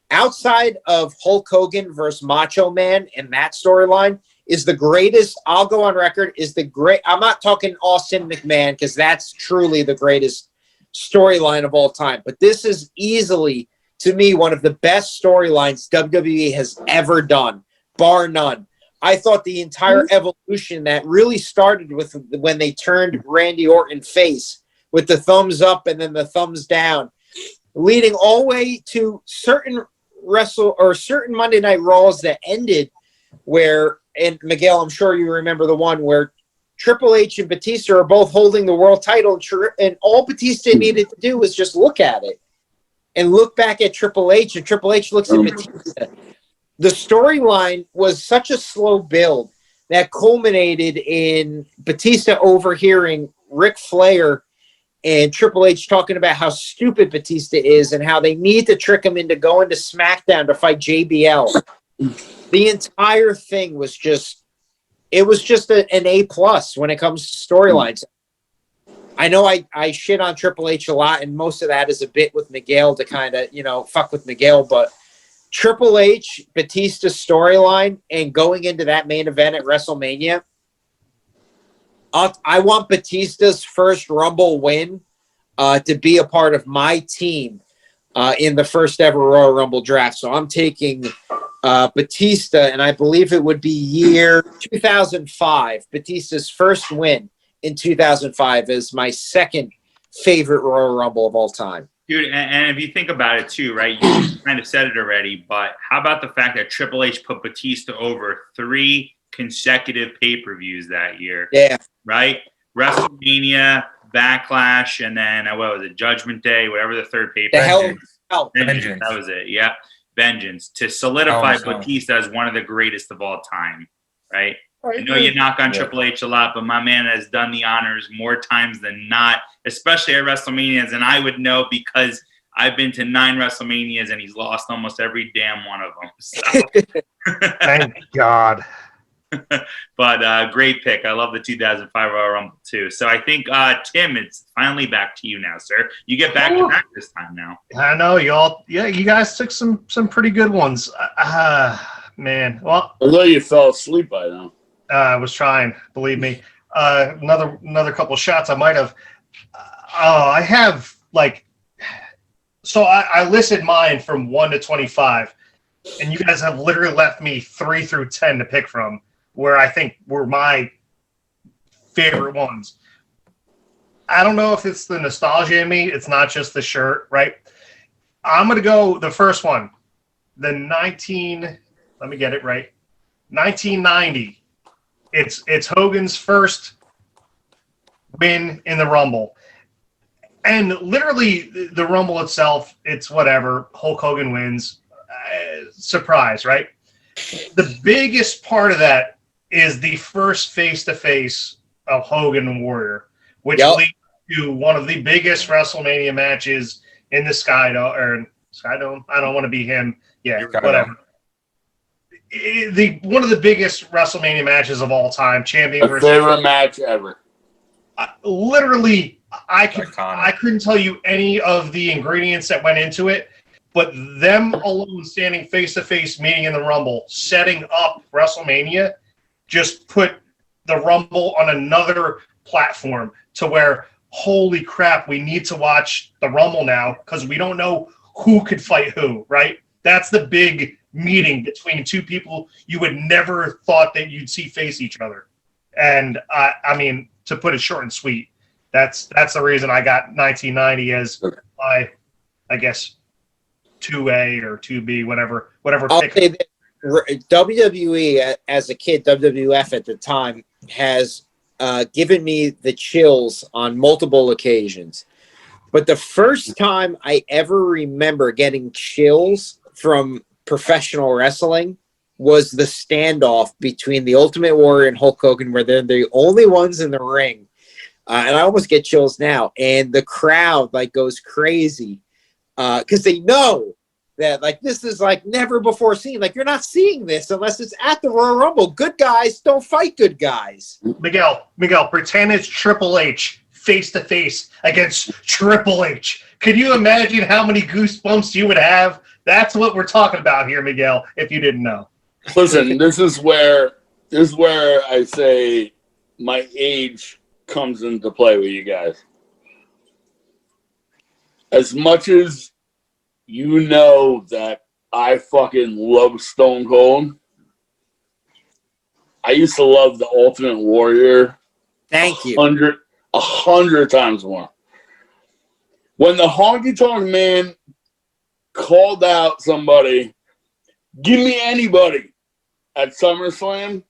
Speaker 2: outside of Hulk Hogan versus Macho Man and that storyline, is the greatest. I'll go on record, is the great. I'm not talking Austin McMahon because that's truly the greatest storyline of all time. But this is easily, to me, one of the best storylines WWE has ever done, bar none. I thought the entire evolution that really started with when they turned Randy Orton face with the thumbs up and then the thumbs down, leading all the way to certain certain Monday Night Raws that ended where, and Miguel, I'm sure you remember the one where Triple H and Batista are both holding the world title, and all Batista needed to do was just look at it and look back at Triple H, and Triple H looks at Batista. The storyline was such a slow build that culminated in Batista overhearing Ric Flair and Triple H talking about how stupid Batista is and how they need to trick him into going to SmackDown to fight JBL. The entire thing was just, it was just an A+ when it comes to storylines. I know I shit on Triple H a lot, and most of that is a bit with Miguel to kind of, fuck with Miguel, but Triple H, Batista storyline, and going into that main event at WrestleMania, I want Batista's first Rumble win to be a part of my team in the first ever Royal Rumble draft. So I'm taking Batista, and I believe it would be year 2005. Batista's first win in 2005 is my second favorite Royal Rumble of all time.
Speaker 1: Dude, and if you think about it too, right, you kind of said it already, but how about the fact that Triple H put Batista over 3 consecutive pay-per-views that year?
Speaker 2: Yeah.
Speaker 1: Right? WrestleMania, Backlash, and then, what was it, Judgment Day, whatever the third pay-per-view. Vengeance. That was it, yeah. Vengeance. To solidify Batista as one of the greatest of all time, right? I know you knock on Triple H a lot, but my man has done the honors more times than not, especially at WrestleManias, and I would know because I've been to 9 WrestleManias and he's lost almost every damn one of them. So.
Speaker 4: Thank God.
Speaker 1: But great pick. I love the 2005 Royal Rumble too. So I think Tim, it's finally back to you now, sir. You get back to back this time now.
Speaker 4: I know y'all. Yeah, you guys took some pretty good ones. Man, well,
Speaker 5: I thought you fell asleep by now.
Speaker 4: I was trying. Believe me. Another couple shots. I might have. I have like. So I listed mine from 1 to 25, and you guys have literally left me 3 through 10 to pick from, where I think were my favorite ones. I don't know if it's the nostalgia in me. It's not just the shirt, right? I'm going to go the first one. Let me get it right. 1990. It's Hogan's first win in the Rumble. And literally, the Rumble itself, it's whatever. Hulk Hogan wins. Surprise, right? The biggest part of that is the first face-to-face of Hogan and Warrior, which leads to one of the biggest WrestleMania matches in the Skydome. I don't want to be him. Yeah, whatever. One of the biggest WrestleMania matches of all time. Champion versus
Speaker 5: favorite match ever.
Speaker 4: Literally, I couldn't tell you any of the ingredients that went into it, but them alone standing face to face, meeting in the Rumble, setting up WrestleMania, just put the Rumble on another platform to where, holy crap, we need to watch the Rumble now because we don't know who could fight who, right? That's the big meeting between two people you would never thought that you'd see face each other. And I mean, to put it short and sweet, that's the reason I got 1990 as my, I guess, 2A or 2B, whatever.
Speaker 2: I'll say that WWE, as a kid, WWF at the time, has given me the chills on multiple occasions. But the first time I ever remember getting chills from professional wrestling was the standoff between the Ultimate Warrior and Hulk Hogan, where they're the only ones in the ring. And I almost get chills now. And the crowd like goes crazy because they know that like this is like never before seen. Like you're not seeing this unless it's at the Royal Rumble. Good guys don't fight good guys.
Speaker 4: Miguel, pretend it's Triple H face to face against Triple H. Could you imagine how many goosebumps you would have? That's what we're talking about here, Miguel, if you didn't know.
Speaker 5: Listen, this is where I say my age comes into play with you guys. As much as you know that I fucking love Stone Cold, I used to love the Ultimate Warrior.
Speaker 2: Thank you.
Speaker 5: 100 times more. When the Honky Tonk Man called out somebody, give me anybody at SummerSlam.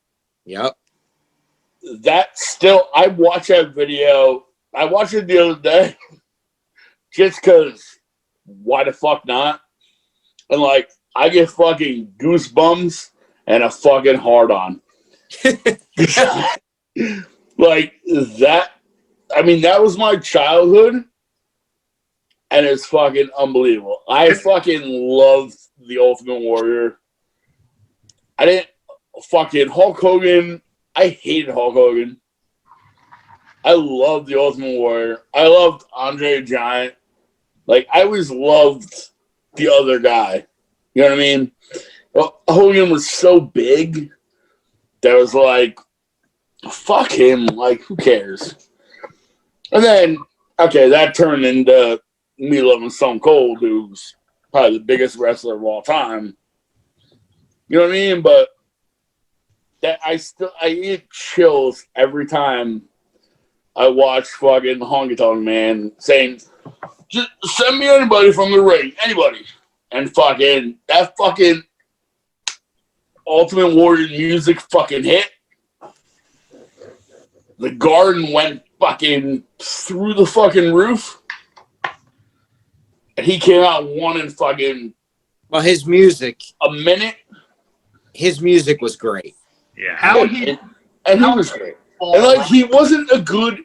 Speaker 2: Yep.
Speaker 5: That still, I watched that video. I watched it the other day just because why the fuck not? And like, I get fucking goosebumps and a fucking hard on. Like that. I mean, that was my childhood, and it's fucking unbelievable. I fucking loved the Ultimate Warrior. I didn't fucking Hulk Hogan. I hated Hulk Hogan. I loved the Ultimate Warrior. I loved Andre the Giant. Like, I always loved the other guy. You know what I mean? Well, Hogan was so big that was like, fuck him. Like, who cares? And then, okay, that turned into me loving Stone Cold, who's probably the biggest wrestler of all time. You know what I mean? But that I get chills every time I watch fucking Honky Tonk Man saying, just send me anybody from the ring, anybody. And fucking, that fucking Ultimate Warrior music fucking hit. The Garden went fucking through the fucking roof. And he came out one in fucking
Speaker 2: his music.
Speaker 5: A minute.
Speaker 2: His music was great.
Speaker 1: Yeah.
Speaker 5: He was great. And like he wasn't a good.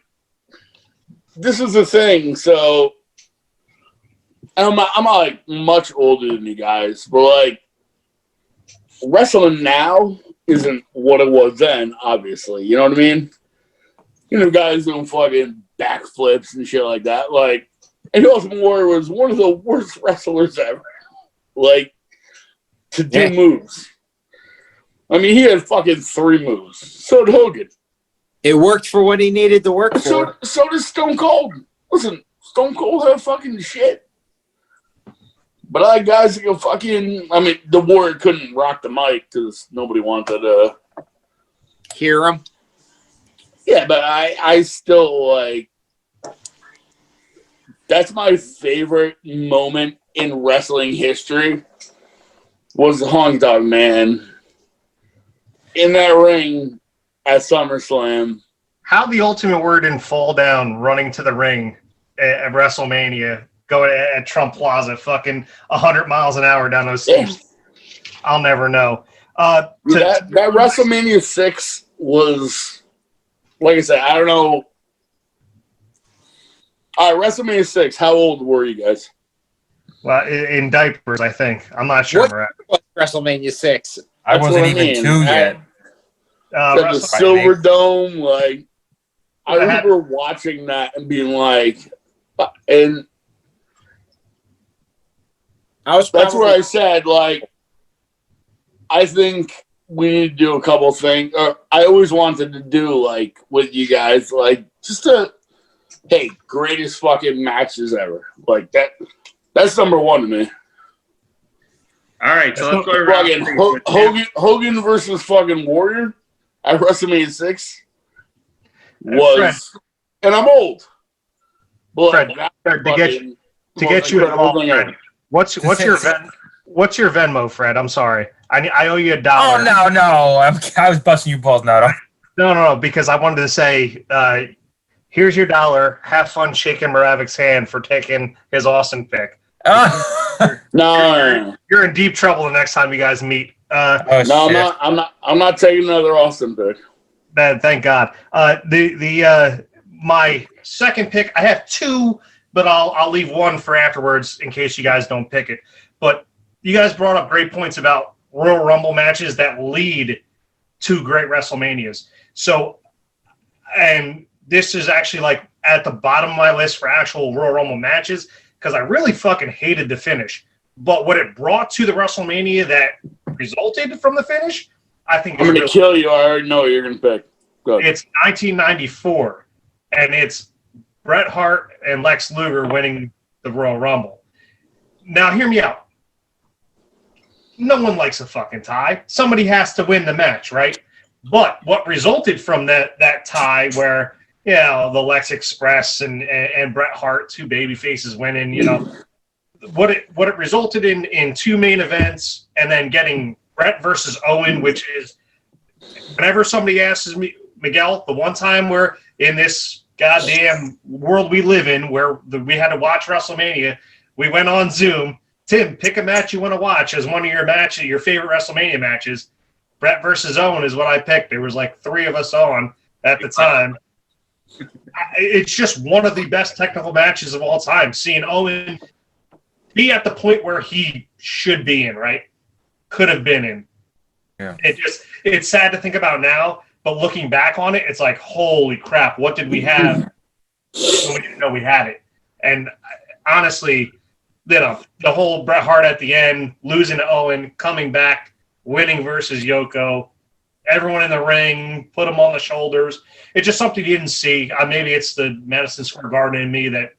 Speaker 5: This is the thing. So I'm not like much older than you guys, but like wrestling now isn't what it was then, obviously. You know what I mean? You know, guys doing fucking backflips and shit like that. Like, and Ultimate Warrior was one of the worst wrestlers ever. Like, to do moves. I mean, he had fucking 3 moves. So did Hogan.
Speaker 2: It worked for what he needed to work for.
Speaker 5: So did Stone Cold. Listen, Stone Cold had fucking shit. But I like guys that go fucking... I mean, the Warrior couldn't rock the mic because nobody wanted to...
Speaker 2: Hear him?
Speaker 5: Yeah, but I still, like... That's my favorite moment in wrestling history was the Honky Tonk Man in that ring at SummerSlam.
Speaker 4: How the Ultimate Warrior didn't fall down running to the ring at WrestleMania, going at Trump Plaza, fucking 100 miles an hour down those steps. I'll never know.
Speaker 5: That WrestleMania 6 was, like I said, I don't know. All right, WrestleMania 6, how old were you guys?
Speaker 4: Well, in diapers, I think. I'm not sure.
Speaker 2: What was WrestleMania 6?
Speaker 3: I wasn't even 2 yet.
Speaker 5: The Silver Dome, like, I remember watching that and being like, and that's where I said, like, I think we need to do a couple things. I always wanted to do, like, with you guys, like, just hey, greatest fucking matches ever. Like, that's number 1 to me.
Speaker 1: All right, so let's go around.
Speaker 5: Hogan versus fucking Warrior at WrestleMania 6 was, and I'm old. But
Speaker 4: Fred, to get you involved, Fred, what's your Venmo, Fred? I'm sorry, I owe you $1.
Speaker 3: Oh no, I was busting you balls now.
Speaker 4: No, because I wanted to say, here's your $1. Have fun shaking Moravek's hand for taking his Austin pick.
Speaker 5: No,
Speaker 4: you're in deep trouble the next time you guys meet.
Speaker 5: No, I'm not taking another Austin pick.
Speaker 4: Thank God. My second pick, I have 2, but I'll leave 1 for afterwards in case you guys don't pick it. But you guys brought up great points about Royal Rumble matches that lead to great WrestleManias. So, and this is actually like at the bottom of my list for actual Royal Rumble matches because I really fucking hated the finish. But what it brought to the WrestleMania that resulted from the finish, I think
Speaker 5: I'm going to kill you. I already know what you're going to pick. Go ahead.
Speaker 4: It's 1994, and it's Bret Hart and Lex Luger winning the Royal Rumble. Now, hear me out. No one likes a fucking tie. Somebody has to win the match, right? But what resulted from that tie where, you know, the Lex Express and Bret Hart, 2 baby faces winning, you know, what it resulted in 2 main events and then getting Bret versus Owen, which is whenever somebody asks me, Miguel, the one time we're in this goddamn world we live in where we had to watch WrestleMania, we went on Zoom. Tim, pick a match you want to watch as one of your favorite WrestleMania matches. Bret versus Owen is what I picked. There was like 3 of us on at the time. It's just one of the best technical matches of all time. Seeing Owen be at the point where he should be in, right? Could have been in.
Speaker 3: Yeah.
Speaker 4: It's sad to think about now, but looking back on it, it's like, holy crap, what did we have when we didn't know we had it? And honestly, you know, the whole Bret Hart at the end, losing to Owen, coming back, winning versus Yoko, everyone in the ring, put them on the shoulders. It's just something you didn't see. Maybe it's the Madison Square Garden in me that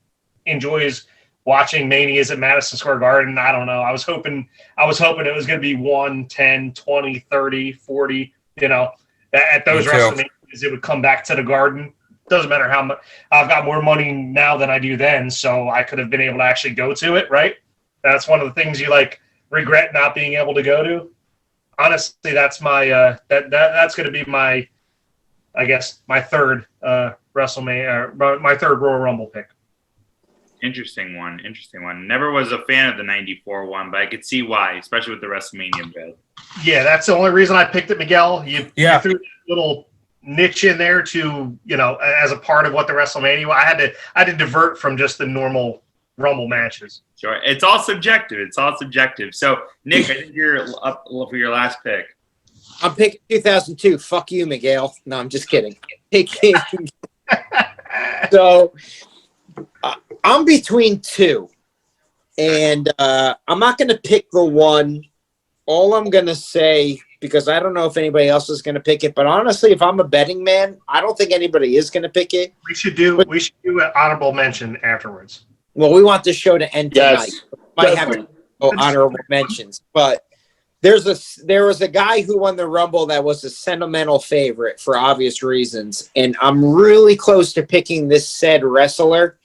Speaker 4: enjoys watching Manias at Madison Square Garden. I don't know. I was hoping it was going to be 1, 10, 20, 30, 40, you know, at those WrestleManias, it would come back to the Garden. Doesn't matter how much. I've got more money now than I do then, so I could have been able to actually go to it, right? That's one of the things you, like, regret not being able to go to. Honestly, that's my that's going to be my, I guess, my third WrestleMania, my third Royal Rumble pick.
Speaker 1: Interesting one. Never was a fan of the 94 one, but I could see why, especially with the WrestleMania bid.
Speaker 4: Yeah, that's the only reason I picked it, Miguel. You threw that little niche in there to, you know, as a part of what the WrestleMania was. I had to divert from just the normal Rumble matches.
Speaker 1: Sure. It's all subjective. So, Nick, I think you're up for your last pick.
Speaker 2: I'm picking 2002. Fuck you, Miguel. No, I'm just kidding. Picking. So I'm between two, and I'm not going to pick the one. All I'm going to say, because I don't know if anybody else is going to pick it, but honestly, if I'm a betting man, I don't think anybody is going to pick it.
Speaker 4: We should do an honorable mention afterwards.
Speaker 2: Well, we want the show to end tonight.
Speaker 5: Yes,
Speaker 2: Might have
Speaker 5: definitely.
Speaker 2: honorable mentions, but there was a guy who won the Rumble that was a sentimental favorite for obvious reasons, and I'm really close to picking this said wrestler.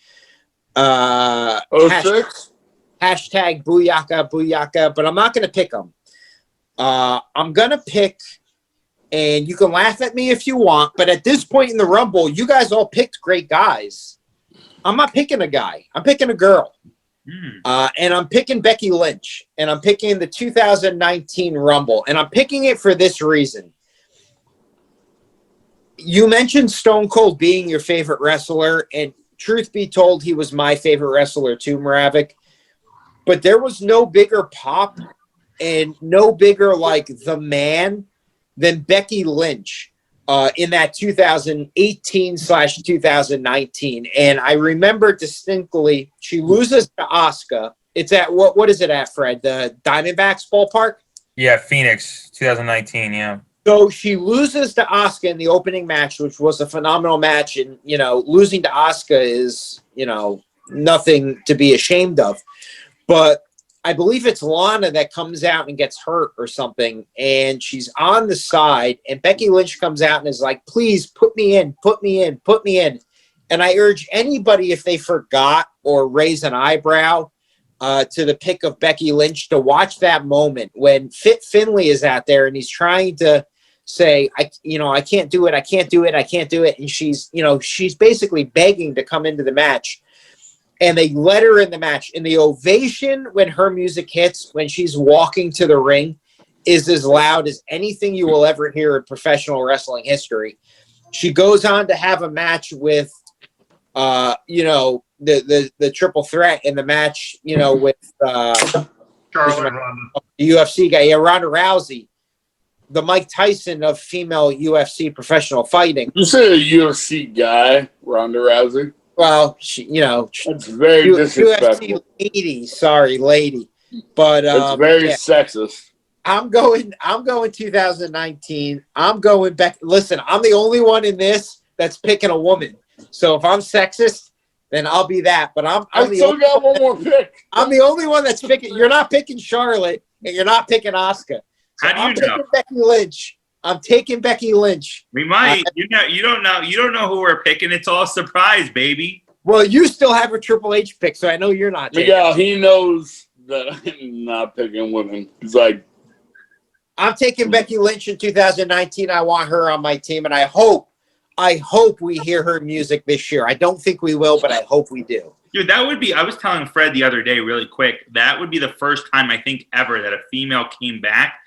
Speaker 5: Oh,
Speaker 2: Hashtag Booyaka Booyaka, but I'm not going to pick him. I'm going to pick, and you can laugh at me if you want, but at this point in the Rumble, you guys all picked great guys. I'm not picking a guy. I'm picking a girl. And I'm picking Becky Lynch, and I'm picking the 2019 Rumble, and I'm picking it for this reason. You mentioned Stone Cold being your favorite wrestler, and truth be told, he was my favorite wrestler too, Moravek. But there was no bigger pop and no bigger like the man than Becky Lynch in that 2018/2019. And I remember distinctly she loses to Asuka. It's at what is it at, Fred? The Diamondbacks ballpark?
Speaker 3: Yeah, Phoenix, 2019, yeah.
Speaker 2: So she loses to Asuka in the opening match, which was a phenomenal match. And, losing to Asuka is, nothing to be ashamed of. But I believe it's Lana that comes out and gets hurt or something, and she's on the side, and Becky Lynch comes out and is like, please put me in, put me in, put me in. And I urge anybody, if they forgot or raise an eyebrow to the pick of Becky Lynch, to watch that moment when Fit Finlay is out there and he's trying to say, I can't do it, I can't do it, I can't do it. And she's basically begging to come into the match. And they let her in the match. And the ovation when her music hits, when she's walking to the ring, is as loud as anything you will ever hear in professional wrestling history. She goes on to have a match with, the triple threat in the match, with
Speaker 4: Charlotte Ronda.
Speaker 2: The UFC guy, Ronda Rousey, the Mike Tyson of female UFC professional fighting.
Speaker 5: You say a UFC guy, Ronda Rousey?
Speaker 2: Well,
Speaker 5: That's very disrespectful.
Speaker 2: UFC lady. But
Speaker 5: it's very sexist.
Speaker 2: I'm going 2019. I'm going back. Listen, I'm the only one in this that's picking a woman. So if I'm sexist, then I'll be that. But I
Speaker 5: still got one more pick.
Speaker 2: I'm the only one that's picking. You're not picking Charlotte, and you're not picking Asuka. So
Speaker 1: How do you know?
Speaker 2: Becky Lynch. I'm taking Becky Lynch.
Speaker 1: We might. You don't know. You don't know who we're picking. It's all a surprise, baby.
Speaker 2: Well, you still have a Triple H pick, so I know you're not.
Speaker 5: Miguel, he knows that I'm not picking women. He's like,
Speaker 2: I'm taking Becky Lynch in 2019. I want her on my team, and I hope we hear her music this year. I don't think we will, but I hope we do.
Speaker 1: Dude, that would be. I was telling Fred the other day, really quick. That would be the first time I think ever that a female came back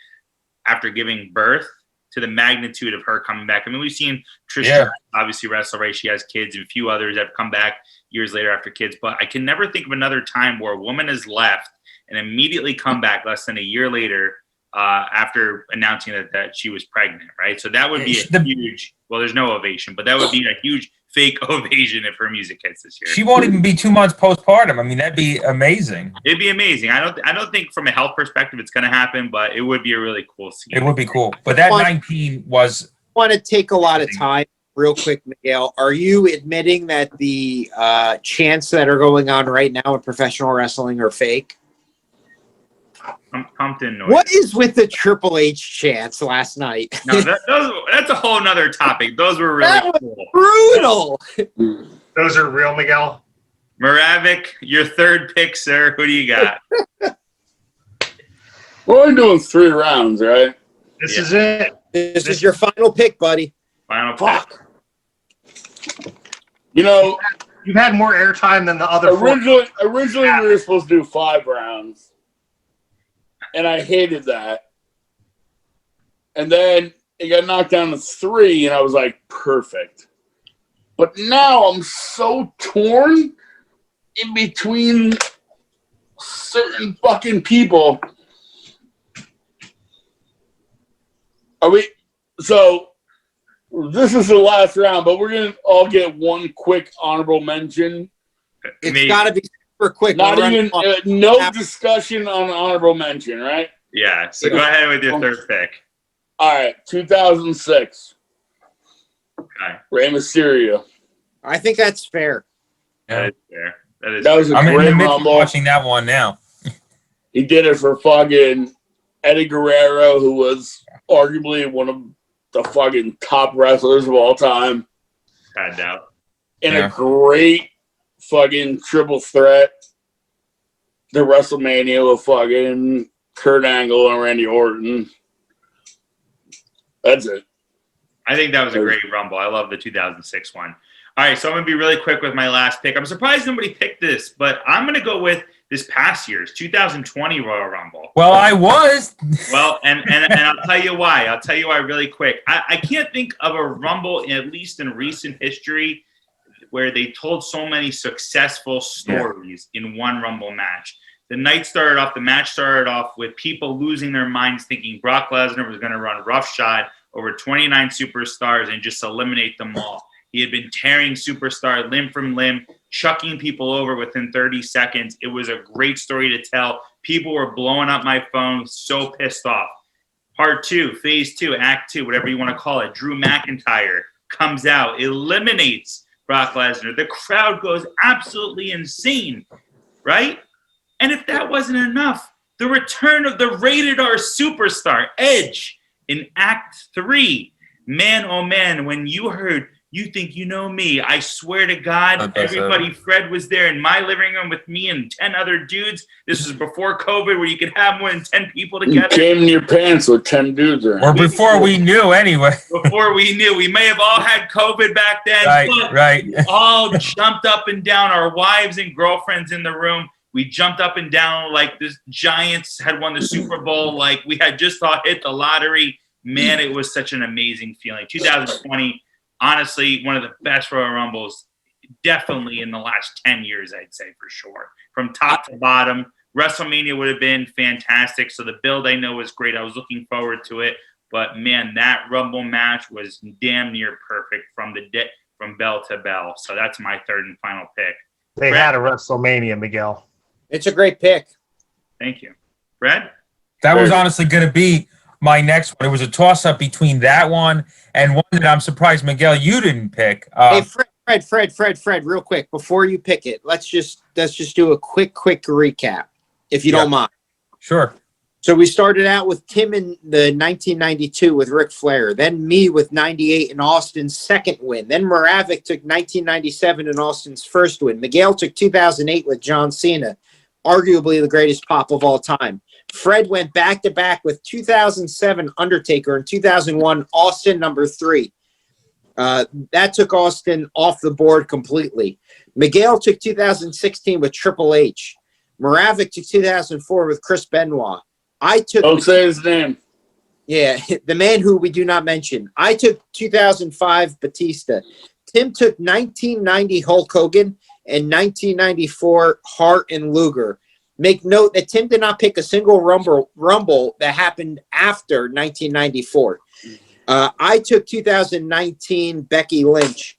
Speaker 1: after giving birth, to the magnitude of her coming back. I mean, we've seen Trish obviously wrestle, right? She has kids, and a few others have come back years later after kids. But I can never think of another time where a woman has left and immediately come back less than a year later after announcing that she was pregnant, right? So that would be a huge, well, there's no ovation, but that would be a huge fake ovation if her music hits this year.
Speaker 3: She won't even be 2 months postpartum. I mean, that'd be amazing.
Speaker 1: It'd be amazing. I don't think from a health perspective it's going to happen, but it would be a really cool scene.
Speaker 3: It would be cool. But that 19 was...
Speaker 2: I want to take a lot of time real quick, Miguel. Are you admitting that the chants that are going on right now in professional wrestling are fake?
Speaker 1: Pumped-in noise.
Speaker 2: What is with the Triple H chants last night?
Speaker 1: No, that's a whole nother topic. Those were really cool.
Speaker 2: Brutal.
Speaker 4: Those are real, Miguel.
Speaker 1: Moravek, your third pick, sir. Who do you got?
Speaker 5: We're only doing 3 rounds, right?
Speaker 4: This is it.
Speaker 2: This is your final pick, buddy.
Speaker 1: Final
Speaker 2: Fuck.
Speaker 1: pick.
Speaker 4: You've had more airtime than the other
Speaker 5: Originally, we were supposed to do 5 rounds. And I hated that. And then it got knocked down to 3, and I was like, perfect. But now I'm so torn in between certain fucking people. Are we? So this is the last round, but we're gonna all get one quick honorable mention.
Speaker 2: It's got to be super quick.
Speaker 5: Not
Speaker 2: We're
Speaker 5: even no discussion on honorable mention, right?
Speaker 1: Yeah. So go ahead with your third pick.
Speaker 5: All right, 2006.
Speaker 1: Okay.
Speaker 5: Rey Mysterio.
Speaker 2: I think that's fair.
Speaker 1: That is fair.
Speaker 5: That was a
Speaker 3: I'm in
Speaker 5: great
Speaker 3: the midst of
Speaker 5: Rumble.
Speaker 3: watching that one now.
Speaker 5: He did it for fucking Eddie Guerrero, who was arguably one of the fucking top wrestlers of all time.
Speaker 1: Had doubt.
Speaker 5: In a great fucking triple threat to WrestleMania with fucking Kurt Angle and Randy Orton. That's it.
Speaker 1: I think that was a great Rumble. I love the 2006 one. All right, so I'm going to be really quick with my last pick. I'm surprised nobody picked this, but I'm going to go with this past year's 2020 Royal Rumble.
Speaker 3: Well, I was.
Speaker 1: Well, and I'll tell you why. I'll tell you why really quick. I can't think of a Rumble, at least in recent history, where they told so many successful stories in one Rumble match. The match started off with people losing their minds thinking Brock Lesnar was going to run roughshod over 29 superstars and just eliminate them all. He had been tearing superstar limb from limb, chucking people over within 30 seconds. It was a great story to tell. People were blowing up my phone, so pissed off. Part 2, Phase 2, Act 2, whatever you want to call it. Drew McIntyre comes out, eliminates Brock Lesnar. The crowd goes absolutely insane, right? And if that wasn't enough, the return of the rated R superstar, Edge, in Act 3. Man, oh man, when you heard "You Think You Know Me," I swear to God, everybody, Fred was there in my living room with me and 10 other dudes. This was before COVID, where you could have more than 10 people together.
Speaker 5: You came in your pants with 10 dudes around.
Speaker 3: Or before we knew, anyway.
Speaker 1: Before we knew. We may have all had COVID back then.
Speaker 3: Right.
Speaker 1: We all jumped up and down, our wives and girlfriends in the room. We jumped up and down like the Giants had won the Super Bowl, like we had just all hit the lottery. Man, it was such an amazing feeling. 2020, honestly, one of the best Royal Rumbles, definitely in the last 10 years, I'd say for sure. From top to bottom, WrestleMania would have been fantastic. So the build I know was great. I was looking forward to it. But man, that Rumble match was damn near perfect from bell to bell. So that's my third and final pick.
Speaker 4: They had a WrestleMania, Miguel.
Speaker 2: It's a great pick.
Speaker 1: Thank you. Brad?
Speaker 3: That was honestly going to be my next one. It was a toss-up between that one and one that I'm surprised, Miguel, you didn't pick.
Speaker 2: Hey, Fred, real quick, before you pick it, let's just do a quick recap, if you don't mind.
Speaker 3: Sure.
Speaker 2: So we started out with Tim in the 1992 with Ric Flair, then me with 98 in Austin's second win. Then Moravek took 1997 in Austin's first win. Miguel took 2008 with John Cena, arguably the greatest pop of all time. Fred went back-to-back with 2007 Undertaker and 2001 Austin number 3. That took Austin off the board completely. Miguel took 2016 with Triple H. Moravek took 2004 with Chris Benoit.
Speaker 5: Don't say his name.
Speaker 2: Yeah, the man who we do not mention. I took 2005 Batista. Tim took 1990 Hulk Hogan and 1994 Hart and Luger. Make note that Tim did not pick a single Rumble that happened after 1994. I took 2019 Becky Lynch.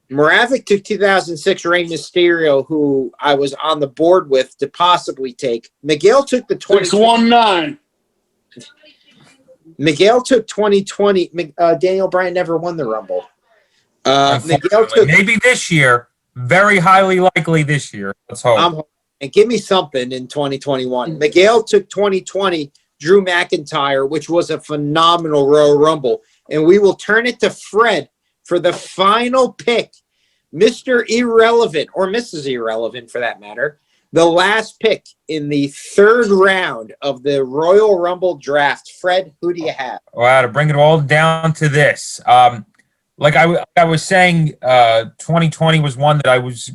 Speaker 2: Moravek took 2006 Rey Mysterio, who I was on the board with to possibly take. Miguel took the
Speaker 5: 619.
Speaker 2: Miguel took 2020. Daniel Bryan never won the Rumble. Miguel took
Speaker 3: maybe this year. Very highly likely this year. Let's hope.
Speaker 2: And give me something in 2021. Miguel took 2020 Drew McIntyre, which was a phenomenal Royal Rumble. And we will turn it to Fred for the final pick. Mr. Irrelevant, or Mrs. Irrelevant for that matter, the last pick in the third round of the Royal Rumble draft. Fred, who do you have?
Speaker 3: Wow, to bring it all down to this. Like I was saying, 2020 was one that I was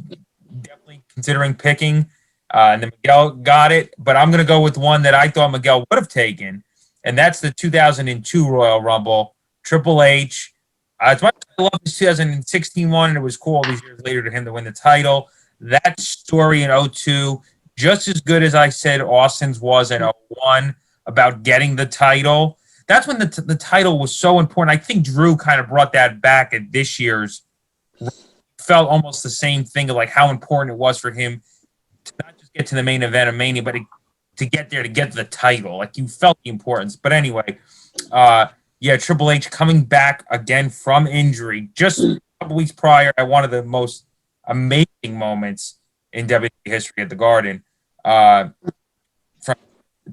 Speaker 3: definitely considering picking. And then Miguel got it, but I'm going to go with one that I thought Miguel would have taken, and that's the 2002 Royal Rumble, Triple H. As much as I love the 2016 one, and it was cool all these years later to him to win the title, that story in 02, just as good as I said Austin's was in 01 about getting the title. that's when the title was so important. I think Drew kind of brought that back at this year's. Felt almost the same thing of like how important it was for him to not just get to the main event of Mania, but to get there, to get the title. Like you felt the importance. But anyway, yeah, Triple H coming back again from injury just a couple weeks prior at one of the most amazing moments in WWE history at the Garden. From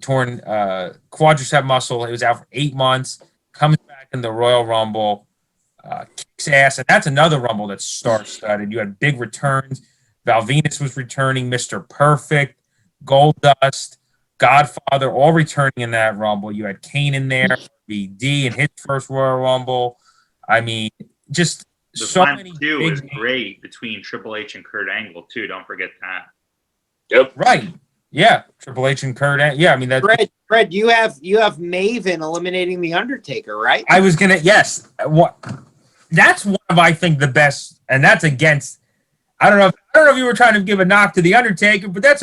Speaker 3: torn quadricep muscle. It was out for 8 months. Comes back in the Royal Rumble. Kicks ass. And that's another Rumble that's star-studded. You had big returns. Val Venus was returning. Mr. Perfect. Goldust. Godfather, all returning in that Rumble. You had Kane in there. BD in his first Royal Rumble. I mean, just
Speaker 1: The
Speaker 3: so
Speaker 1: final
Speaker 3: many
Speaker 1: two
Speaker 3: big
Speaker 1: is great between Triple H and Kurt Angle, too. Don't forget that.
Speaker 5: Yep.
Speaker 3: Right. Yeah. Triple H and Kurt. Yeah. I mean, that's.
Speaker 2: Fred, you have Maven eliminating the Undertaker, right?
Speaker 3: I was gonna. Yes. What? That's one of I think the best, and that's against. I don't know if you were trying to give a knock to the Undertaker, but that's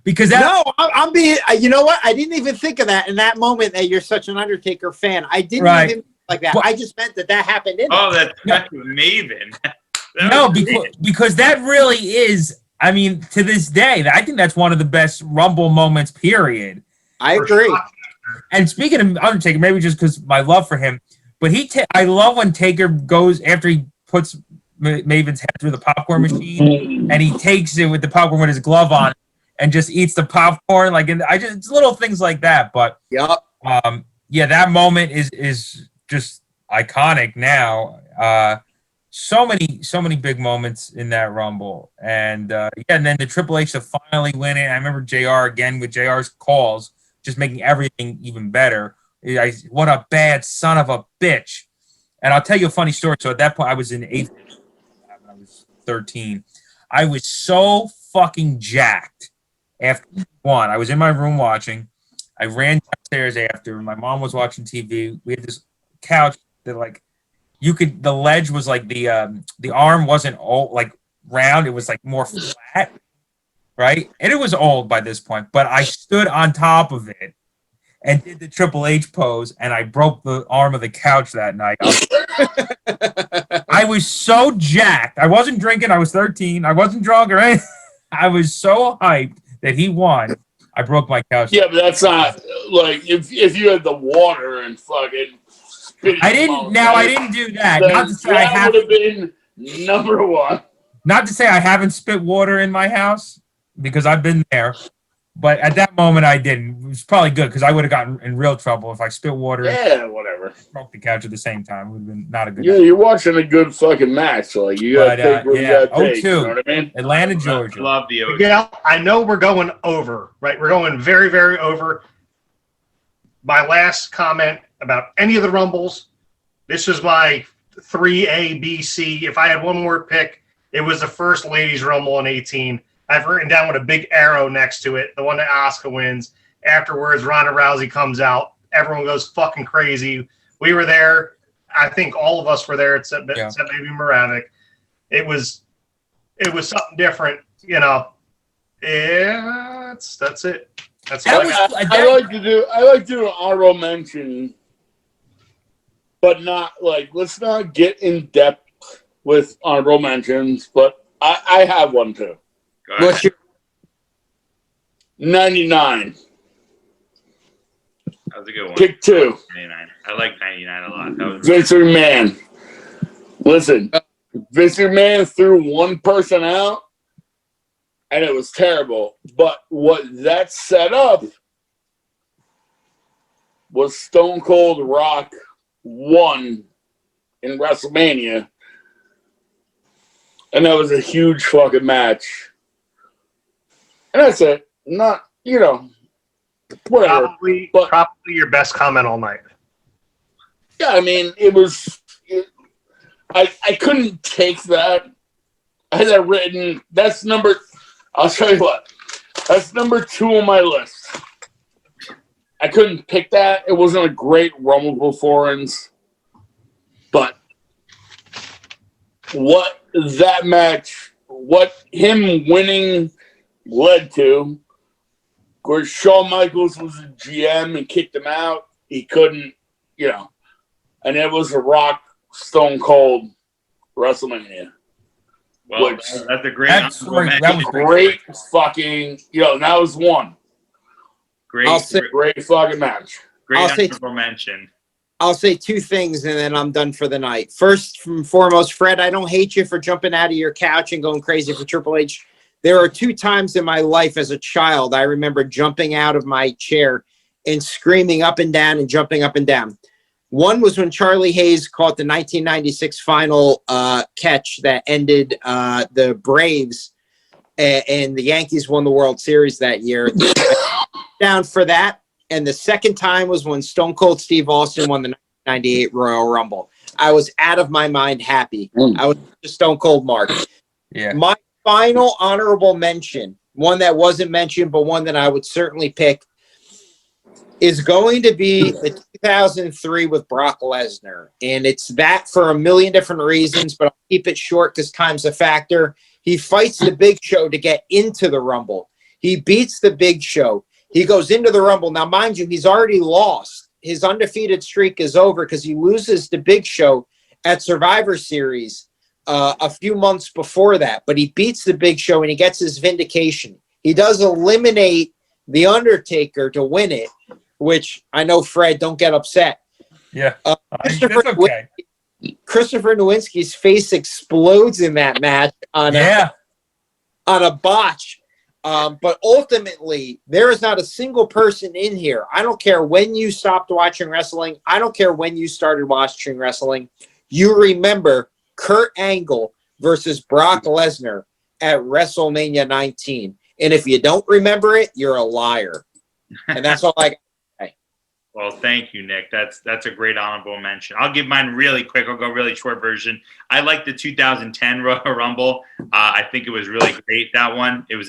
Speaker 3: because that.
Speaker 2: No, I'm being. You know what? I didn't even think of that in that moment that you're such an Undertaker fan. I didn't
Speaker 3: Right.
Speaker 2: even like that.
Speaker 3: Well,
Speaker 2: I just meant that happened in.
Speaker 1: Oh,
Speaker 2: it.
Speaker 1: that's Maven. That
Speaker 3: No,
Speaker 1: was great.
Speaker 3: because that really is. I mean, to this day, I think that's one of the best Rumble moments. Period.
Speaker 2: I agree.
Speaker 3: And speaking of Undertaker, maybe just because my love for him, but I love when Taker goes after he puts Maven's head through the popcorn machine and he takes it with the popcorn with his glove on and just eats the popcorn. Like, it's little things like that. But
Speaker 2: Yep.
Speaker 3: yeah, that moment is just iconic now. So many big moments in that Rumble, and and then the Triple H to finally win it. I remember JR again with JR's calls, just making everything even better. What a bad son of a bitch! And I'll tell you a funny story. So at that point, I was in 8th grade. I was 13. I was so fucking jacked after one. I was in my room watching. I ran downstairs after. My mom was watching TV. We had this couch that like. The ledge was like the arm wasn't old, like round. It was like more flat, right? And it was old by this point, but I stood on top of it and did the Triple H pose, and I broke the arm of the couch that night. I was so jacked. I wasn't drinking. I was 13. I wasn't drunk or anything. I was so hyped that he won. I broke my couch.
Speaker 5: Yeah, but that's not like if you had the water and fucking.
Speaker 3: I didn't do that. Not to say
Speaker 5: that would have been number one.
Speaker 3: Not to say I haven't spit water in my house because I've been there, but at that moment I didn't. It was probably good because I would have gotten in real trouble if I spit water.
Speaker 5: Yeah, whatever.
Speaker 3: Broke the couch at the same time. It would have been not a good.
Speaker 5: Yeah, you're watching a good fucking match. Like you gotta take what you gotta take.
Speaker 3: 0-2.
Speaker 5: You know what I mean?
Speaker 3: Atlanta, Georgia.
Speaker 1: Love the OG.
Speaker 4: Yeah, I know we're going over, right? We're going very, very over. My last comment about any of the Rumbles. This is my 3A, B, C. If I had one more pick, it was the first Ladies Rumble in 18. I've written down with a big arrow next to it, the one that Asuka wins. Afterwards, Ronda Rousey comes out. Everyone goes fucking crazy. We were there. I think all of us were there except maybe Moravek. It was something different, you know. Yeah, that's it. That's all
Speaker 5: I like to do an honorable mention. But not like, let's not get in depth with honorable mentions, but I have one too.
Speaker 2: What's your
Speaker 5: 99.
Speaker 1: That was a good one.
Speaker 5: Pick 2.
Speaker 1: 99. I like 99 a lot. That was
Speaker 5: Vince McMahon. Listen, Vince McMahon threw one person out, and it was terrible. But what that set up was Stone Cold Rock won in WrestleMania, and that was a huge fucking match. And that's it. Not, whatever.
Speaker 4: probably your best comment all night.
Speaker 5: Yeah, I mean, I couldn't take that. I had that written. I'll tell you what. That's number 2 on my list. I couldn't pick that. It wasn't a great Rumble performance. But what that match, what him winning led to, of course, Shawn Michaels was a GM and kicked him out. He couldn't and it was a Rock Stone Cold WrestleMania.
Speaker 1: Well,
Speaker 5: Which-
Speaker 1: that's a great
Speaker 3: That story- that was
Speaker 5: Great fucking, that was one.
Speaker 2: I'll say-
Speaker 5: Great fucking match.
Speaker 1: great
Speaker 2: I'll say-
Speaker 1: honorable mention.
Speaker 2: I'll say two things and then I'm done for the night. First and foremost, Fred, I don't hate you for jumping out of your couch and going crazy for Triple H. There are 2 times in my life as a child I remember jumping out of my chair and screaming up and down and jumping up and down. One was when Charlie Hayes caught the 1996 final catch that ended the Braves, and the Yankees won the World Series that year. Down for that. And the second time was when Stone Cold Steve Austin won the 1998 Royal Rumble. I was out of my mind happy. I was just Stone Cold Mark.
Speaker 3: Yeah.
Speaker 2: My final honorable mention, one that wasn't mentioned, but one that I would certainly pick, is going to be the 2003 with Brock Lesnar. And it's that for a million different reasons, but I'll keep it short because time's a factor. He fights the Big Show to get into the Rumble. He beats the Big Show. He goes into the Rumble. Now, mind you, he's already lost. His undefeated streak is over because he loses the Big Show at Survivor Series a few months before that. But he beats the Big Show and he gets his vindication. He does eliminate the Undertaker to win it, which I know, Fred, don't get upset.
Speaker 3: Yeah.
Speaker 2: Christopher
Speaker 3: That's okay.
Speaker 2: Christopher Nowinski's face explodes in that match on a botch. But ultimately, there is not a single person in here. I don't care when you stopped watching wrestling. I don't care when you started watching wrestling. You remember Kurt Angle versus Brock Lesnar at WrestleMania 19. And if you don't remember it, you're a liar. And that's all I got.
Speaker 1: Well, thank you, Nick. That's a great honorable mention. I'll give mine really quick. I'll go really short version. I like the 2010 Royal Rumble. I think it was really great, that one. It was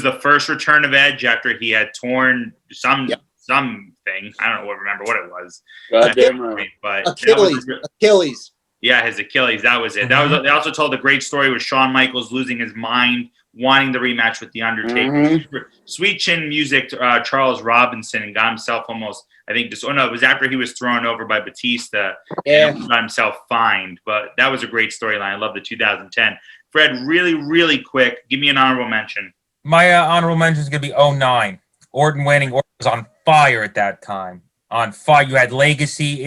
Speaker 1: the first return of Edge after he had torn something. I don't remember what it was.
Speaker 5: Goddamn right.
Speaker 1: But
Speaker 2: Achilles.
Speaker 1: Yeah, his Achilles. That was it. They also told a great story with Shawn Michaels losing his mind, wanting the rematch with The Undertaker. Sweet chin music, Charles Robinson, and got himself almost, I think, it was after he was thrown over by Batista.
Speaker 2: Yeah.
Speaker 1: And got himself fined. But that was a great storyline. I love the 2010. Fred, really, really quick, give me an honorable mention.
Speaker 3: My honorable mention is going to be 09. Orton winning. Orton was on fire at that time. On fire. You had Legacy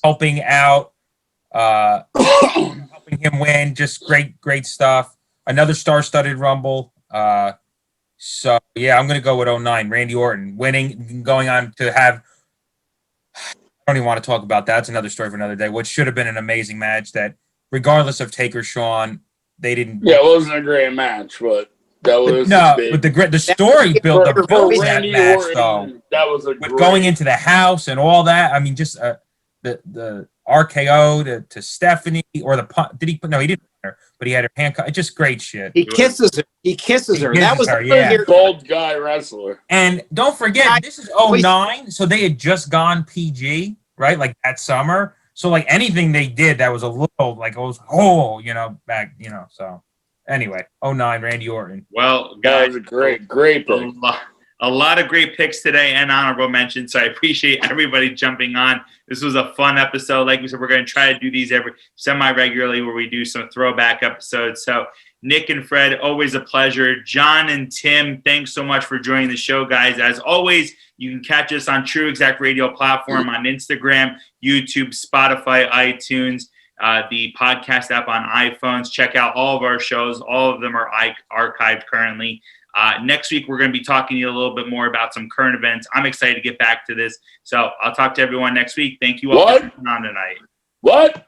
Speaker 3: helping out. Helping him win, just great stuff. Another star-studded Rumble. So yeah, I'm gonna go with 09. Randy Orton winning, going on to have. I don't even want to talk about that. That's another story for another day. What should have been an amazing match that, regardless of Taker Shawn, they didn't.
Speaker 5: Yeah, it wasn't a great match, but that was
Speaker 3: but the story built
Speaker 5: for
Speaker 3: that
Speaker 5: Randy
Speaker 3: match
Speaker 5: Orton,
Speaker 3: though.
Speaker 5: that was a
Speaker 3: With
Speaker 5: great,
Speaker 3: going into the house and all that. I mean, just the RKO to Stephanie or the punt. Did he put? No, he didn't. But he had her handcuffed. Just great shit.
Speaker 2: He kisses her. He kisses her. That was
Speaker 3: her,
Speaker 2: the
Speaker 3: yeah.
Speaker 2: year.
Speaker 5: bold guy wrestler.
Speaker 3: And don't forget, this is 09, so they had just gone PG, right? Like that summer. So like anything they did that was a little like it was back, so anyway, 09, Randy Orton.
Speaker 1: Well,
Speaker 5: That
Speaker 1: guys,
Speaker 5: was a great pick.
Speaker 1: a lot of great picks today and honorable mentions. So I appreciate everybody jumping on. This was a fun episode. Like we said, we're going to try to do these every semi-regularly where we do some throwback episodes. So Nick and Fred, always a pleasure. John and Tim, thanks so much for joining the show, guys. As always, you can catch us on True Exact Radio platform on Instagram, YouTube, Spotify, iTunes, the podcast app on iPhones. Check out all of our shows. All of them are archived currently. Next week, we're going to be talking to you a little bit more about some current events. I'm excited to get back to this. So I'll talk to everyone next week. Thank you all for coming on tonight.
Speaker 5: What?